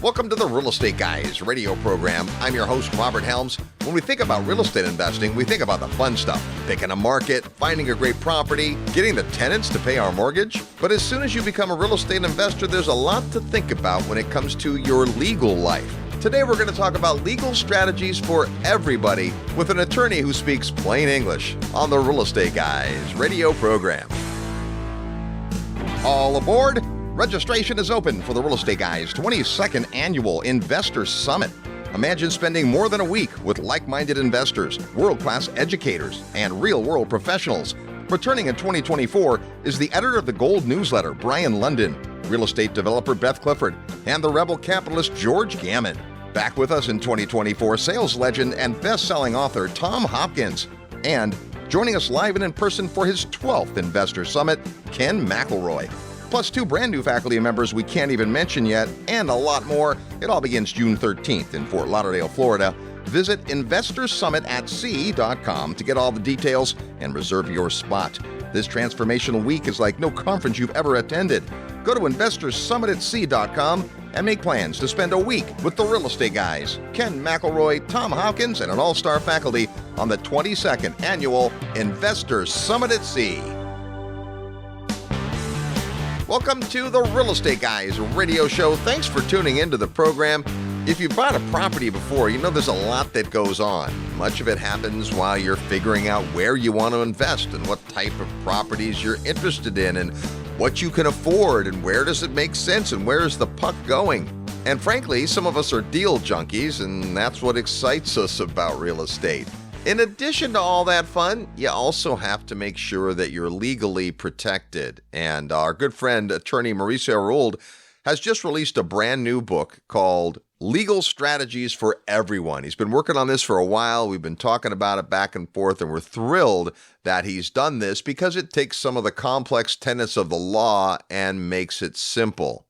Welcome to the Real Estate Guys radio program. I'm your host, Robert Helms. When we think about real estate investing, we think about the fun stuff. Picking a market, finding a great property, getting the tenants to pay our mortgage. But as soon as you become a real estate investor, there's a lot to think about when it comes to your legal life. Today we're going to talk about legal strategies for everybody with an attorney who speaks plain English on the Real Estate Guys radio program. All aboard! Registration is open for the Real Estate Guys 22nd Annual Investor Summit. Imagine spending more than a week with like-minded investors, world-class educators, and real-world professionals. Returning in 2024 is the editor of the Gold newsletter, Brian London, real estate developer Beth Clifford, and the rebel capitalist George Gammon. Back with us in 2024, sales legend and best-selling author Tom Hopkins. And joining us live and in person for his 12th Investor Summit, Ken McElroy. Plus 2 brand new faculty members we can't even mention yet, and a lot more. It all begins June 13th in Fort Lauderdale, Florida. Visit investorsummitatc.com to get all the details and reserve your spot. This transformational week is like no conference you've ever attended. Go to investorsummitatc.com and make plans to spend a week with the Real Estate Guys, Ken McElroy, Tom Hopkins, and an all-star faculty on the 22nd Annual Investor Summit at Sea. Welcome to the Real Estate Guys radio show. Thanks for tuning into the program. If you've bought a property before, you know there's a lot that goes on. Much of it happens while you're figuring out where you want to invest and what type of properties you're interested in and what you can afford and where does it make sense and where is the puck going. And frankly, some of us are deal junkies, and that's what excites us about real estate. In addition to all that fun, you also have to make sure that you're legally protected. And our good friend, attorney Mauricio Rauld, has just released a brand new book called Legal Strategies for Everyone. He's been working on this for a while. We've been talking about it back and forth, and we're thrilled that he's done this because it takes some of the complex tenets of the law and makes it simple.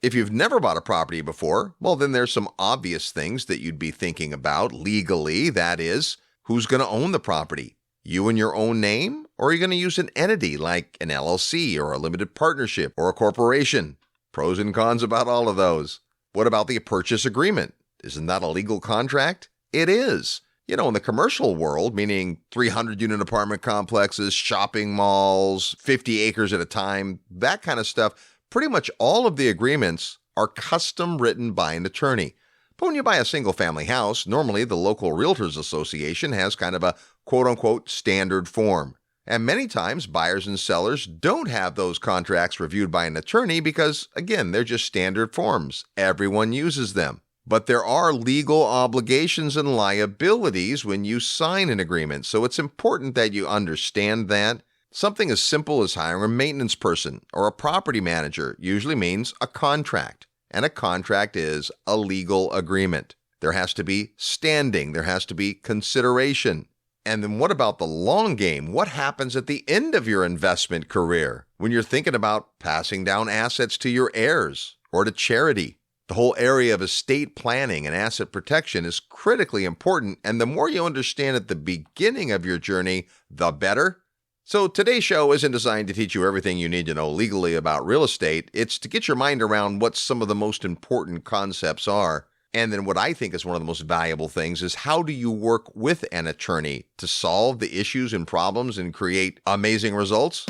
If you've never bought a property before, well, then there's some obvious things that you'd be thinking about legally. That is, who's going to own the property? You in your own name? Or are you going to use an entity like an LLC or a limited partnership or a corporation? Pros and cons about all of those. What about the purchase agreement? Isn't that a legal contract? It is. You know, in the commercial world, meaning 300-unit apartment complexes, shopping malls, 50 acres at a time, that kind of stuff, pretty much all of the agreements are custom written by an attorney. But when you buy a single-family house, normally the local Realtors Association has kind of a quote-unquote standard form. And many times, buyers and sellers don't have those contracts reviewed by an attorney because, again, they're just standard forms. Everyone uses them. But there are legal obligations and liabilities when you sign an agreement, so it's important that you understand that. Something as simple as hiring a maintenance person or a property manager usually means a contract. And a contract is a legal agreement. There has to be standing. There has to be consideration. And then what about the long game? What happens at the end of your investment career when you're thinking about passing down assets to your heirs or to charity? The whole area of estate planning and asset protection is critically important. And the more you understand at the beginning of your journey, the better. So today's show isn't designed to teach you everything you need to know legally about real estate. It's to get your mind around what some of the most important concepts are. And then what I think is one of the most valuable things is how do you work with an attorney to solve the issues and problems and create amazing results?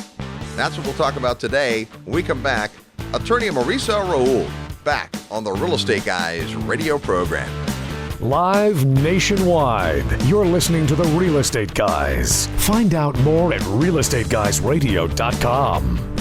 That's what we'll talk about today. When we come back, attorney Mauricio Rauld back on the Real Estate Guys radio program. Live nationwide, you're listening to the Real Estate Guys. Find out more at realestateguysradio.com.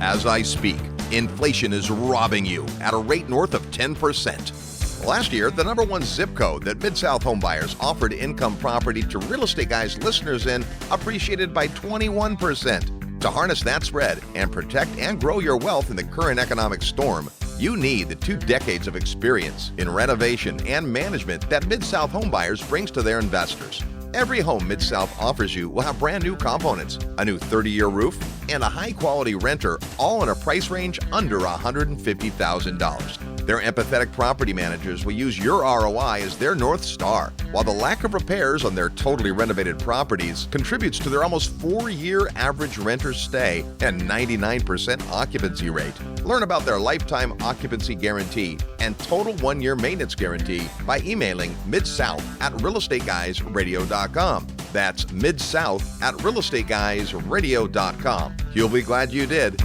As I speak, inflation is robbing you at a rate north of 10%. Last year, the number one zip code that Mid-South homebuyers offered income property to Real Estate Guys listeners in appreciated by 21%. To harness that spread and protect and grow your wealth in the current economic storm, you need the 2 decades of experience in renovation and management that Mid-South homebuyers brings to their investors. Every home Mid-South offers you will have brand new components, a new 30-year roof, and a high-quality renter, all in a price range under $150,000. Their empathetic property managers will use your ROI as their North Star, while the lack of repairs on their totally renovated properties contributes to their almost 4-year average renter stay and 99% occupancy rate. Learn about their lifetime occupancy guarantee and total 1-year maintenance guarantee by emailing midsouth@realestateguysradio.com. That's midsouth@realestateguysradio.com. You'll be glad you did.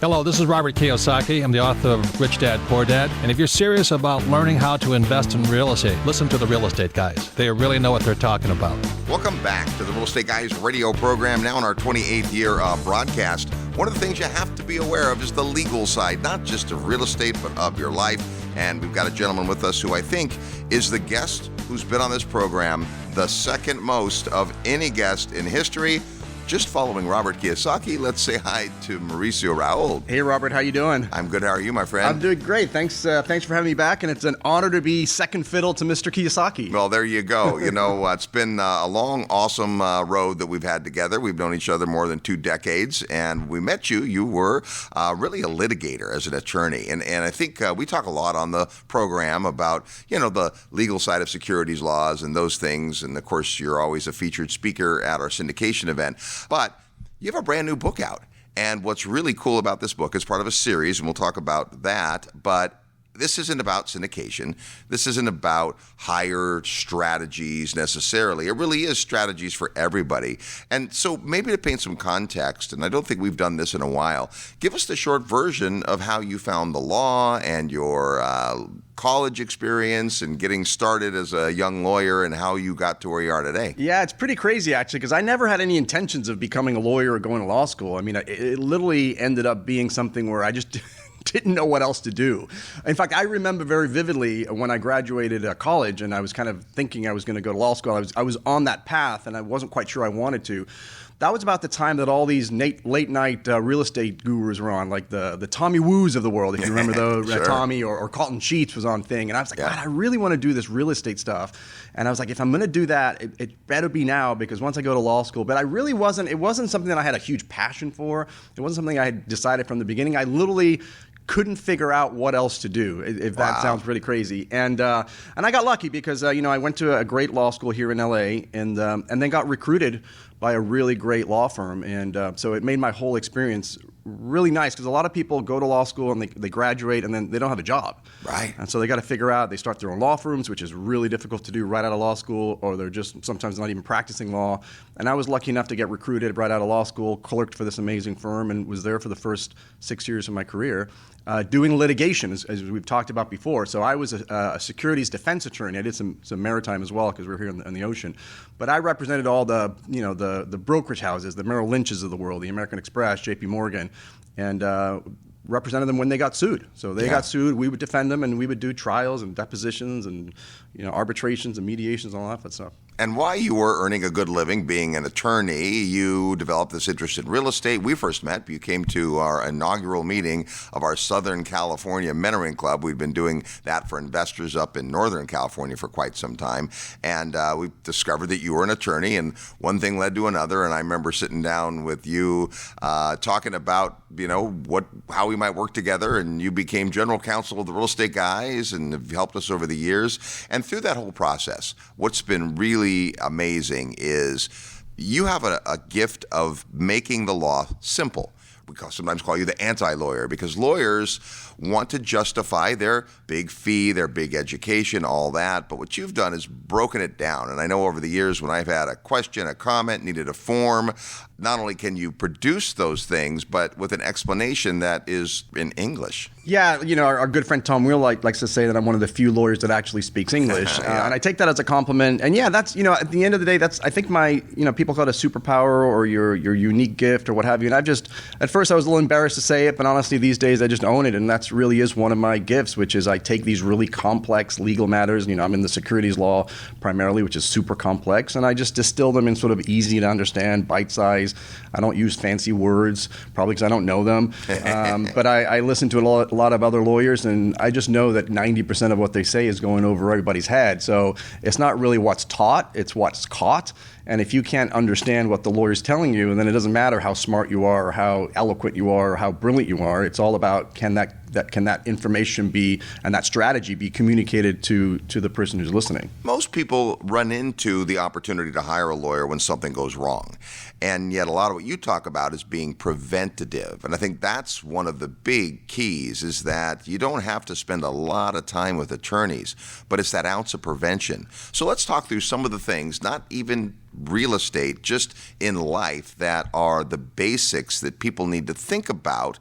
Hello, this is Robert Kiyosaki. I'm the author of Rich Dad, Poor Dad. And if you're serious about learning how to invest in real estate, listen to the Real Estate Guys. They really know what they're talking about. Welcome back to the Real Estate Guys radio program, now in our 28th year broadcast. One of the things you have to be aware of is the legal side, not just of real estate, but of your life. And we've got a gentleman with us who I think is the guest who's been on this program the second most of any guest in history. Just following Robert Kiyosaki, let's say hi to Mauricio Rauld. Hey, Robert, how you doing? I'm good. How are you, my friend? I'm doing great. Thanks for having me back, and it's an honor to be second fiddle to Mr. Kiyosaki. Well, there you go. You know, it's been a long, awesome road that we've had together. We've known each other more than 2 decades, and we met you. You were really a litigator as an attorney, and I think we talk a lot on the program about, you know, the legal side of securities laws and those things, and of course, you're always a featured speaker at our syndication event. But you have a brand new book out. And what's really cool about this book is part of a series, and we'll talk about that. But this isn't about syndication. This isn't about higher strategies necessarily. It really is strategies for everybody. And so maybe to paint some context, and I don't think we've done this in a while, give us the short version of how you found the law and your college experience and getting started as a young lawyer and how you got to where you are today. Yeah, it's pretty crazy, actually, because I never had any intentions of becoming a lawyer or going to law school. I mean, it literally ended up being something where I just didn't know what else to do. In fact, I remember very vividly when I graduated college and I was kind of thinking I was going to go to law school. I was on that path and I wasn't quite sure I wanted to. That was about the time that all these late night real estate gurus were on, like the Tommy Woos of the world, if you remember those, Sure. Tommy or Carlton Sheets was on thing. And I was like, God, I really want to do this real estate stuff. And I was like, if I'm going to do that, it better be now, because once I go to law school. But it wasn't something that I had a huge passion for. It wasn't something I had decided from the beginning. I literally couldn't figure out what else to do, if that sounds pretty crazy. And I got lucky because I went to a great law school here in LA and then got recruited by a really great law firm. And so it made my whole experience really nice, because a lot of people go to law school and they graduate and then they don't have a job. Right. And so they got to figure out, they start their own law firms, which is really difficult to do right out of law school, or they're just sometimes not even practicing law. And I was lucky enough to get recruited right out of law school, clerked for this amazing firm, and was there for the first 6 years of my career doing litigation, as we've talked about before. So I was a securities defense attorney. I did some maritime as well, because we were here in the ocean. But I represented all the brokerage houses, the Merrill Lynches of the world, the American Express, J.P. Morgan, and represented them when they got sued. So they got sued, we would defend them, and we would do trials and depositions and arbitrations and mediations and all that fun stuff. And while you were earning a good living being an attorney, you developed this interest in real estate. We first met. You came to our inaugural meeting of our Southern California Mentoring Club. We've been doing that for investors up in Northern California for quite some time. And we discovered that you were an attorney, and one thing led to another. And I remember sitting down with you talking about, how we might work together. And you became general counsel of the Real Estate Guys and have helped us over the years. And through that whole process, what's been really amazing is you have a gift of making the law simple. We sometimes call you the anti-lawyer, because lawyers want to justify their big fee, their big education, all that. But what you've done is broken it down. And I know over the years when I've had a question, a comment, needed a form, not only can you produce those things, but with an explanation that is in English. Yeah, our good friend Tom Wheelwright likes to say that I'm one of the few lawyers that actually speaks English, and I take that as a compliment. And that's, at the end of the day, that's, I think my, people call it a superpower or your unique gift or what have you. And at first I was a little embarrassed to say it, but honestly these days I just own it, and that's really is one of my gifts, which is I take these really complex legal matters. I'm in the securities law primarily, which is super complex, and I just distill them in sort of easy to understand, bite size. I don't use fancy words, probably because I don't know them. But I listen to a lot of other lawyers, and I just know that 90% of what they say is going over everybody's head. So it's not really what's taught, it's what's caught. And if you can't understand what the lawyer's telling you, then it doesn't matter how smart you are or how eloquent you are or how brilliant you are. It's all about, can that that information be and that strategy be communicated to the person who's listening? Most people run into the opportunity to hire a lawyer when something goes wrong. And yet a lot of what you talk about is being preventative. And I think that's one of the big keys, is that you don't have to spend a lot of time with attorneys, but it's that ounce of prevention. So let's talk through some of the things, not even real estate, just in life, that are the basics that people need to think about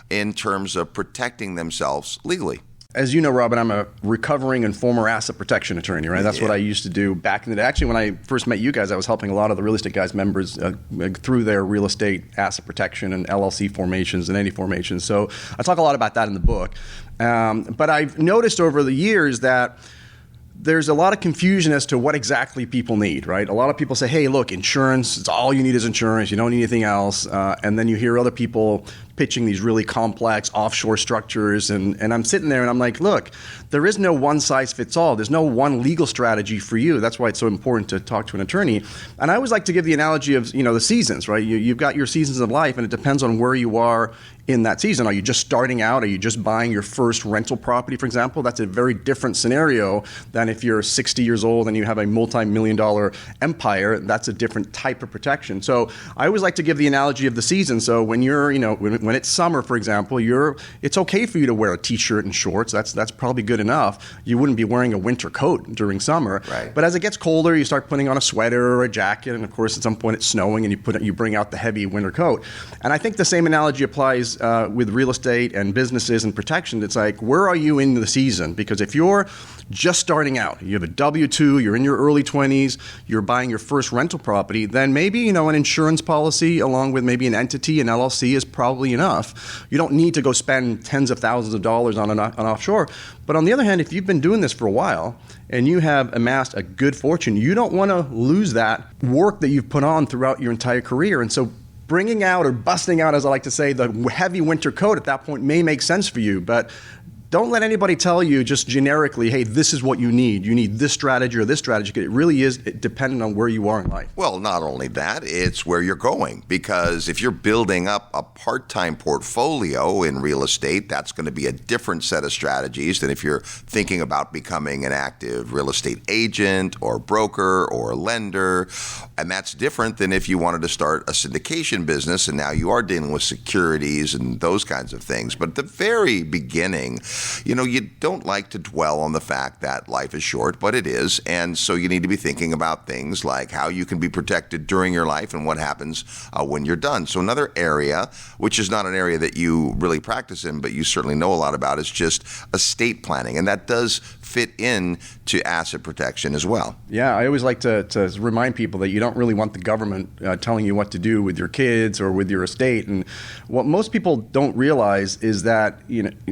in terms of protecting themselves legally. As you know, Robin, I'm a recovering and former asset protection attorney, right? That's what I used to do back in the day. Actually, when I first met you guys, I was helping a lot of the Real Estate Guys members through their real estate asset protection and LLC formations and any formations. So I talk a lot about that in the book. But I've noticed over the years that there's a lot of confusion as to what exactly people need, right? A lot of people say, hey, look, insurance, it's all you need is insurance. You don't need anything else. And then you hear other people pitching these really complex offshore structures. And I'm sitting there and I'm like, look, there is no one size fits all. There's no one legal strategy for you. That's why it's so important to talk to an attorney. And I always like to give the analogy of, the seasons, right? You've got your seasons of life, and it depends on where you are in that season. Are you just starting out? Are you just buying your first rental property, for example? That's a very different scenario than if you're 60 years old and you have a multi-million-dollar empire. That's a different type of protection. So I always like to give the analogy of the season. So when you're, when it's summer, for example, it's okay for you to wear a t-shirt and shorts. That's probably good enough. You wouldn't be wearing a winter coat during summer. Right. But as it gets colder, you start putting on a sweater or a jacket, and of course at some point it's snowing, and you bring out the heavy winter coat. And I think the same analogy applies with real estate and businesses and protection. It's like, where are you in the season? Because if you're just starting out, you have a W-2, you're in your early 20s, you're buying your first rental property, then maybe, an insurance policy along with maybe an entity, an LLC, is probably enough. You don't need to go spend tens of thousands of dollars on an offshore. But on the other hand, if you've been doing this for a while and you have amassed a good fortune, you don't want to lose that work that you've put on throughout your entire career. And so bringing out, or busting out, as I like to say, the heavy winter coat at that point may make sense for you. But don't let anybody tell you just generically, hey, this is what you need. You need this strategy or this strategy. It really is dependent on where you are in life. Well, not only that, it's where you're going. Because if you're building up a part-time portfolio in real estate, that's going to be a different set of strategies than if you're thinking about becoming an active real estate agent or broker or lender. And that's different than if you wanted to start a syndication business and now you are dealing with securities and those kinds of things. But at the very beginning, you don't like to dwell on the fact that life is short, but it is. And so you need to be thinking about things like how you can be protected during your life and what happens when you're done. So another area, which is not an area that you really practice in, but you certainly know a lot about, is just estate planning. And that does fit in to asset protection as well. Yeah, I always like to remind people that you don't really want the government telling you what to do with your kids or with your estate. And what most people don't realize is that,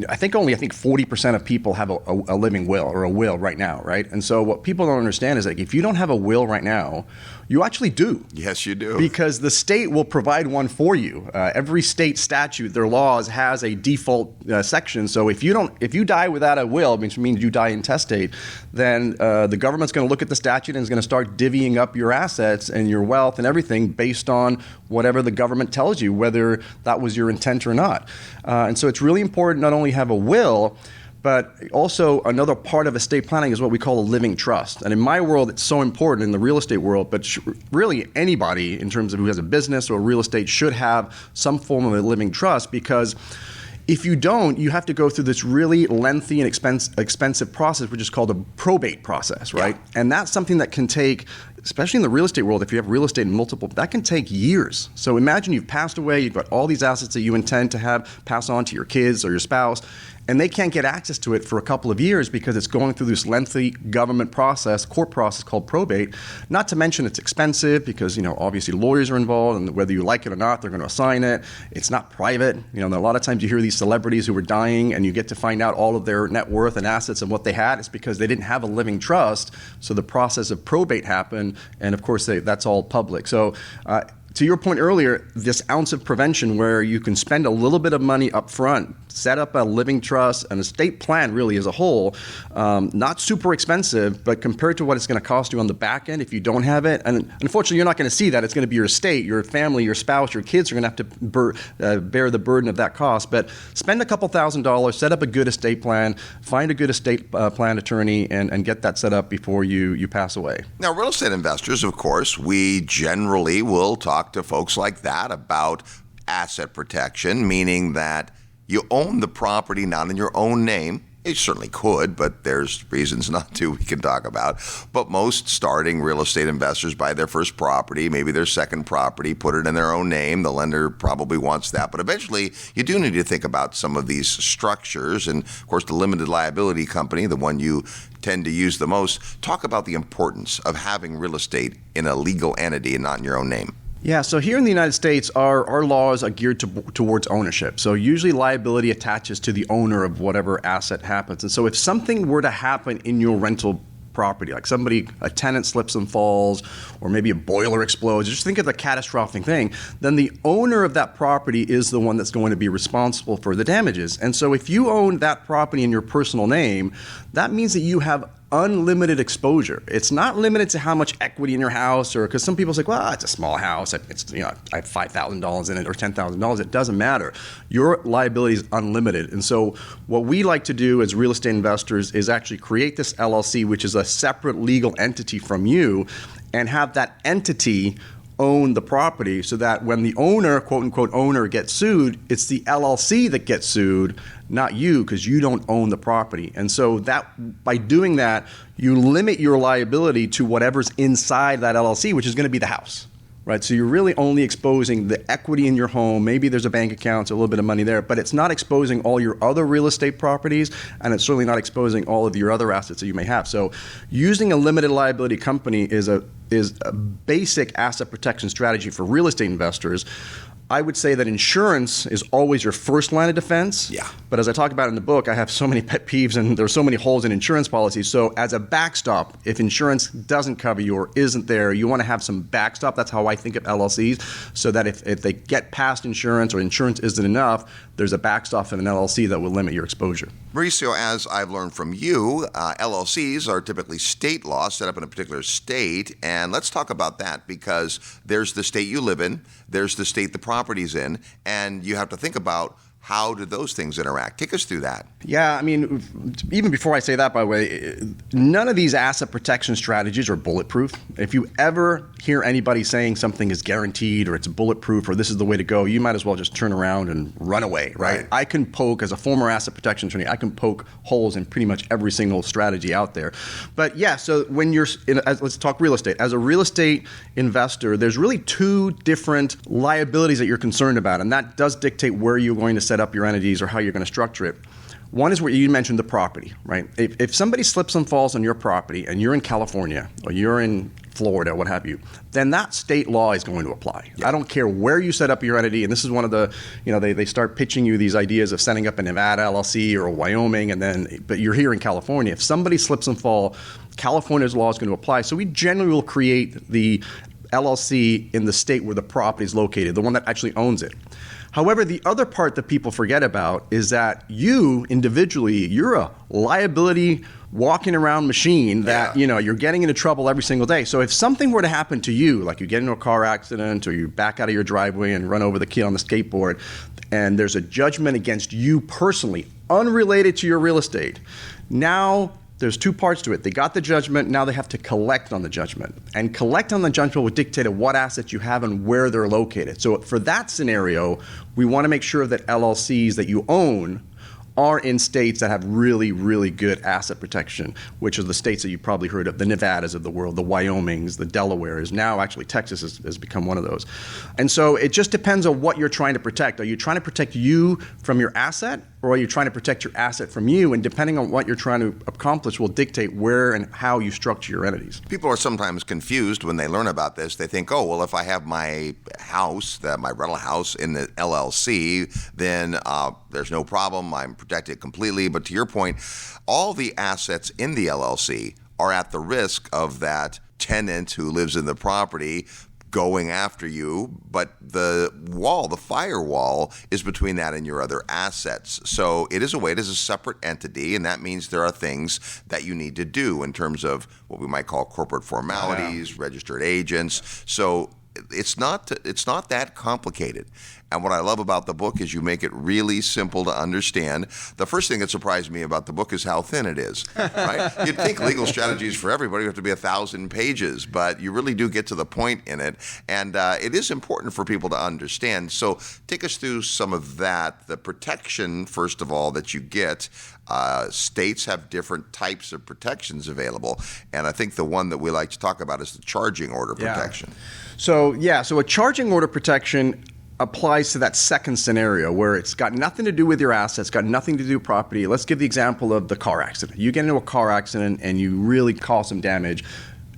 I think 40% of people have a living will or a will right now, right? And so what people don't understand is that if you don't have a will right now, you actually do. Yes, you do. Because the state will provide one for you. Every state statute, their laws, has a default section. So if you die without a will, which means you die intestate, then the government's going to look at the statute and is going to start divvying up your assets and your wealth and everything based on whatever the government tells you, whether that was your intent or not. And so it's really important not only have a will, but also another part of estate planning is what we call a living trust. And in my world, it's so important in the real estate world, but really anybody in terms of who has a business or real estate should have some form of a living trust, because if you don't, you have to go through this really lengthy and expensive process, which is called a probate process, right? Yeah. And that's something that can take, especially in the real estate world, if you have real estate in multiple, that can take years. So imagine you've passed away, you've got all these assets that you intend to have pass on to your kids or your spouse, and they can't get access to it for a couple of years because it's going through this lengthy government process, court process called probate. Not to mention it's expensive because, obviously lawyers are involved, and whether you like it or not, they're going to assign it. It's not private. A lot of times you hear these celebrities who are dying and you get to find out all of their net worth and assets and what they had. It's because they didn't have a living trust. So the process of probate happened, and of course that's all public. So to your point earlier, this ounce of prevention where you can spend a little bit of money up front, set up a living trust, an estate plan really as a whole, not super expensive, but compared to what it's going to cost you on the back end if you don't have it, and unfortunately you're not going to see that. It's going to be your estate, your family, your spouse, your kids are going to have to bear the burden of that cost. But spend a couple $1,000s, set up a good estate plan, find a good estate plan attorney, and get that set up before you pass away. Now, real estate investors, of course, we generally will talk to folks like that about asset protection, meaning that you own the property not in your own name. You certainly could, but there's reasons not to we can talk about. But most starting real estate investors buy their first property, maybe their second property, put it in their own name. The lender probably wants that. But eventually, you do need to think about some of these structures. And, of course, the limited liability company, the one you tend to use the most, talk about the importance of having real estate in a legal entity and not in your own name. Yeah, so here in the United States, our laws are geared towards ownership. So usually liability attaches to the owner of whatever asset happens. And so if something were to happen in your rental property, like a tenant slips and falls, or maybe a boiler explodes, just think of the catastrophic thing, then the owner of that property is the one that's going to be responsible for the damages. And so if you own that property in your personal name, that means that you have unlimited exposure. It's not limited to how much equity in your house, or because some people say, well, it's a small house. It's I have $5,000 in it or $10,000. It doesn't matter. Your liability is unlimited. And so what we like to do as real estate investors is actually create this LLC, which is a separate legal entity from you, and have that entity own the property so that when the owner, quote unquote owner, gets sued, it's the LLC that gets sued, not you, because you don't own the property. And so that by doing that, you limit your liability to whatever's inside that LLC, which is going to be the house. Right, so you're really only exposing the equity in your home. Maybe there's a bank account, so a little bit of money there, but it's not exposing all your other real estate properties, and it's certainly not exposing all of your other assets that you may have. So using a limited liability company is a basic asset protection strategy for real estate investors. I would say that insurance is always your first line of defense. Yeah. But as I talk about in the book, I have so many pet peeves and there's so many holes in insurance policies. So as a backstop, if insurance doesn't cover you or isn't there, you want to have some backstop. That's how I think of LLCs, so that if they get past insurance or insurance isn't enough, there's a backstop in an LLC that will limit your exposure. Mauricio, as I've learned from you, LLCs are typically state law set up in a particular state. And let's talk about that, because there's the state you live in, there's the state the property's in, and you have to think about how do those things interact. Take us through that. Yeah, I mean, even before I say that, by the way, none of these asset protection strategies are bulletproof. If you ever hear anybody saying something is guaranteed or it's bulletproof or this is the way to go, you might as well just turn around and run away, right? I can poke, as a former asset protection attorney, I can poke holes in pretty much every single strategy out there. But yeah, so when you're, let's talk real estate. As a real estate investor, there's really two different liabilities that you're concerned about, and that does dictate where you're going to set up your entities or how you're going to structure it. One is where you mentioned the property, right? If somebody slips and falls on your property and you're in California or you're in Florida, what have you, then that state law is going to apply. Yeah. I don't care where you set up your entity, and this is one of the, they start pitching you these ideas of setting up a Nevada LLC or a Wyoming, but you're here in California. If somebody slips and falls, California's law is going to apply. So we generally will create the LLC in the state where the property is located, the one that actually owns it. However, the other part that people forget about is that you individually, you're a liability walking around machine that, you're getting into trouble every single day. So if something were to happen to you, like you get into a car accident or you back out of your driveway and run over the kid on the skateboard, and there's a judgment against you personally, unrelated to your real estate, now there's two parts to it. They got the judgment, now they have to collect on the judgment. And collect on the judgment would dictate what assets you have and where they're located. So for that scenario, we want to make sure that LLCs that you own are in states that have really, really good asset protection, which are the states that you probably heard of, the Nevadas of the world, the Wyomings, the Delawares. Now actually Texas has become one of those. And so it just depends on what you're trying to protect. Are you trying to protect you from your asset, or are you trying to protect your asset from you? And depending on what you're trying to accomplish will dictate where and how you structure your entities. People are sometimes confused when they learn about this. They think, oh, well, if I have my house, my rental house in the LLC, then there's no problem. I'm protected completely. But to your point, all the assets in the LLC are at the risk of that tenant who lives in the property going after you, but the firewall is between that and your other assets. So it is a separate entity, and that means there are things that you need to do in terms of what we might call corporate formalities, registered agents. So it's not that complicated. And what I love about the book is you make it really simple to understand. The first thing that surprised me about the book is how thin it is, right? You'd think legal strategies for everybody have to be 1,000 pages, but you really do get to the point in it. And it is important for people to understand. So take us through some of that. The protection, first of all, that you get. States have different types of protections available. And I think the one that we like to talk about is the charging order protection. So a charging order protection applies to that second scenario where it's got nothing to do with your assets, got nothing to do with property. Let's give the example of the car accident. You get into a car accident and you really cause some damage.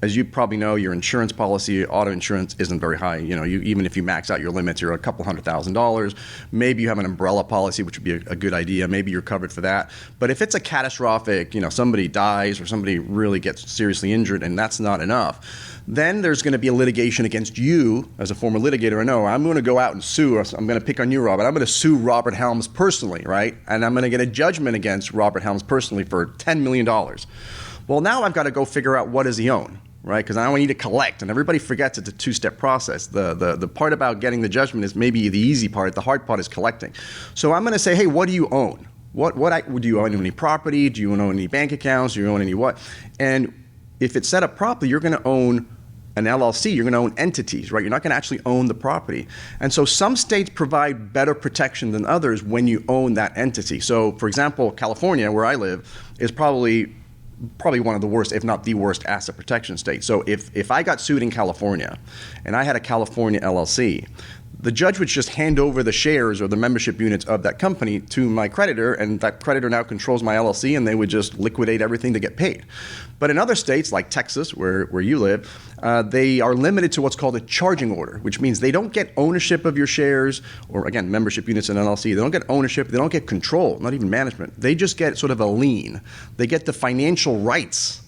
As you probably know, your insurance policy, auto insurance, isn't very high. Even if you max out your limits, you're a couple $100,000. Maybe you have an umbrella policy, which would be a good idea. Maybe you're covered for that. But if it's a catastrophic, somebody dies or somebody really gets seriously injured and that's not enough, then there's going to be a litigation against you as a former litigator. No, I'm going to go out and sue. I'm going to pick on you, Robert. I'm going to sue Robert Helms personally, right? And I'm going to get a judgment against Robert Helms personally for $10 million. Well, now I've got to go figure out what does he own, right? Because I need to collect, and everybody forgets it's a two-step process. The part about getting the judgment is maybe the easy part. The hard part is collecting. So I'm going to say, hey, what do you own? Do you own any property? Do you own any bank accounts? Do you own any what? And if it's set up properly, you're going to own an LLC, you're going to own entities, right? You're not going to actually own the property. And so some states provide better protection than others when you own that entity. So, for example, California, where I live, is probably one of the worst, if not the worst, asset protection state. So if I got sued in California and I had a California LLC, the judge would just hand over the shares or the membership units of that company to my creditor, and that creditor now controls my LLC, and they would just liquidate everything to get paid. But in other states, like Texas, where you live, they are limited to what's called a charging order, which means they don't get ownership of your shares, or again, membership units in an LLC. They don't get ownership, they don't get control, not even management. They just get sort of a lien. They get the financial rights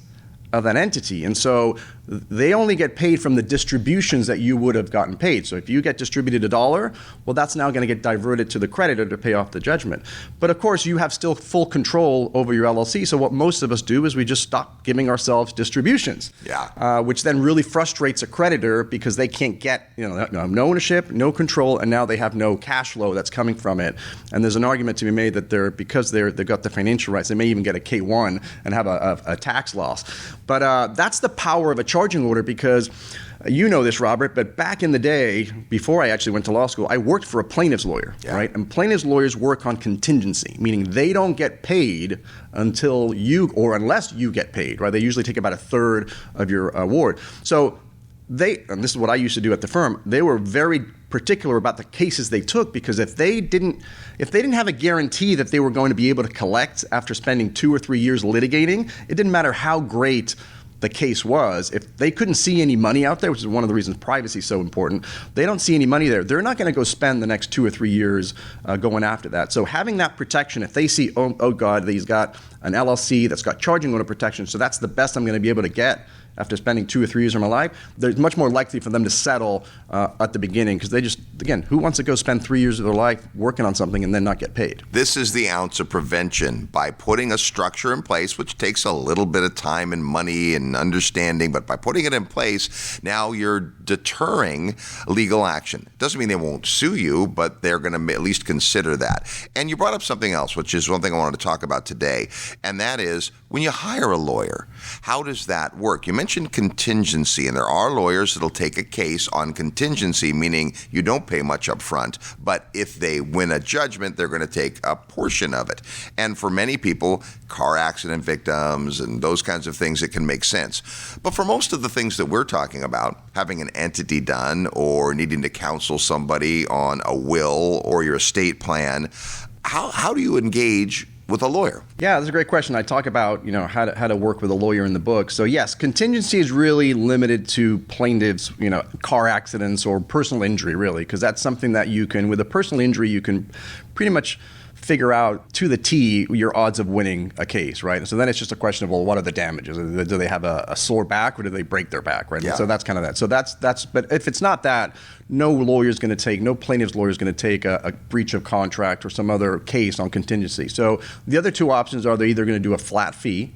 of that entity. And so they only get paid from the distributions that you would have gotten paid. So if you get distributed $1, well, that's now going to get diverted to the creditor to pay off the judgment. But of course, you have still full control over your LLC. So what most of us do is we just stop giving ourselves distributions, which then really frustrates a creditor because they can't get no ownership, no control, and now they have no cash flow that's coming from it. And there's an argument to be made that because they've got the financial rights, they may even get a K-1 and have a tax loss. But that's the power of a charging order, because you know this, Robert, but back in the day, before I actually went to law school, I worked for a plaintiff's lawyer, right? And plaintiff's lawyers work on contingency, meaning they don't get paid until unless you get paid, right? They usually take about a third of your award. So and this is what I used to do at the firm, they were very particular about the cases they took, because if they didn't have a guarantee that they were going to be able to collect after spending 2 or 3 years litigating, it didn't matter how great the case was. If they couldn't see any money out there, which is one of the reasons privacy is so important, they don't see any money there, they're not going to go spend the next 2 or 3 years going after that. So having that protection, if they see, oh God, he's got an LLC that's got charging order protection, so that's the best I'm going to be able to get after spending 2 or 3 years of my life, they're much more likely for them to settle at the beginning, because they just, again, who wants to go spend 3 years of their life working on something and then not get paid? This is the ounce of prevention by putting a structure in place, which takes a little bit of time and money and understanding, but by putting it in place, now you're deterring legal action. It doesn't mean they won't sue you, but they're going to at least consider that. And you brought up something else, which is one thing I wanted to talk about today, and that is when you hire a lawyer, how does that work? You mentioned contingency, and there are lawyers that'll take a case on contingency, meaning you don't pay much up front, but if they win a judgment, they're going to take a portion of it. And for many people, car accident victims and those kinds of things, it can make sense. But for most of the things that we're talking about, having an entity done or needing to counsel somebody on a will or your estate plan, how do you engage with a lawyer? Yeah, that's a great question. I talk about how to work with a lawyer in the book. So yes, contingency is really limited to plaintiffs, car accidents or personal injury, really, because that's something that you can, with a personal injury, you can pretty much figure out to the T your odds of winning a case, right? And so then it's just a question of, well, what are the damages? Do they have a sore back or do they break their back, right? Yeah. And so that's kind of that. So that's. But if it's not that, no plaintiff's lawyer is going to take a breach of contract or some other case on contingency. So the other two options are they're either going to do a flat fee,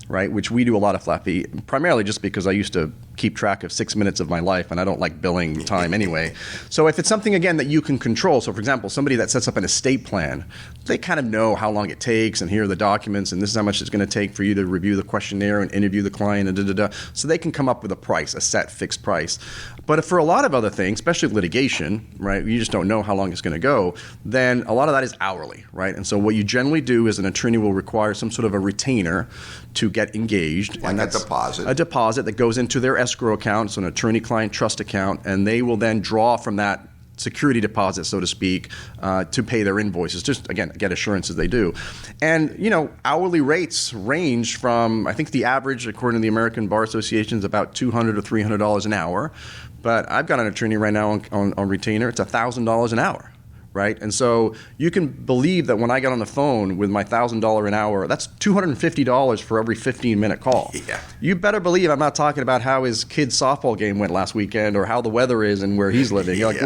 right, which we do a lot of flat fee, primarily just because I used to keep track of 6 minutes of my life, and I don't like billing time anyway. So if it's something, again, that you can control, so for example, somebody that sets up an estate plan, they kind of know how long it takes, and here are the documents, and this is how much it's going to take for you to review the questionnaire and interview the client, and da-da-da. So they can come up with a price, a set fixed price. But for a lot of other things, especially litigation, right, you just don't know how long it's going to go, then a lot of that is hourly, right? And so what you generally do is an attorney will require some sort of a retainer to get engaged. Like and a that's deposit. A deposit that goes into their escrow account, so an attorney-client trust account, and they will then draw from that security deposit, so to speak, to pay their invoices, just, again, get assurances they do. And, hourly rates range from, I think the average, according to the American Bar Association, is about $200 or $300 an hour. But I've got an attorney right now on retainer, it's $1,000 an hour. Right? And so you can believe that when I get on the phone with my $1,000 an hour, that's $250 for every 15-minute call. Yeah. You better believe I'm not talking about how his kid's softball game went last weekend or how the weather is and where he's living. Like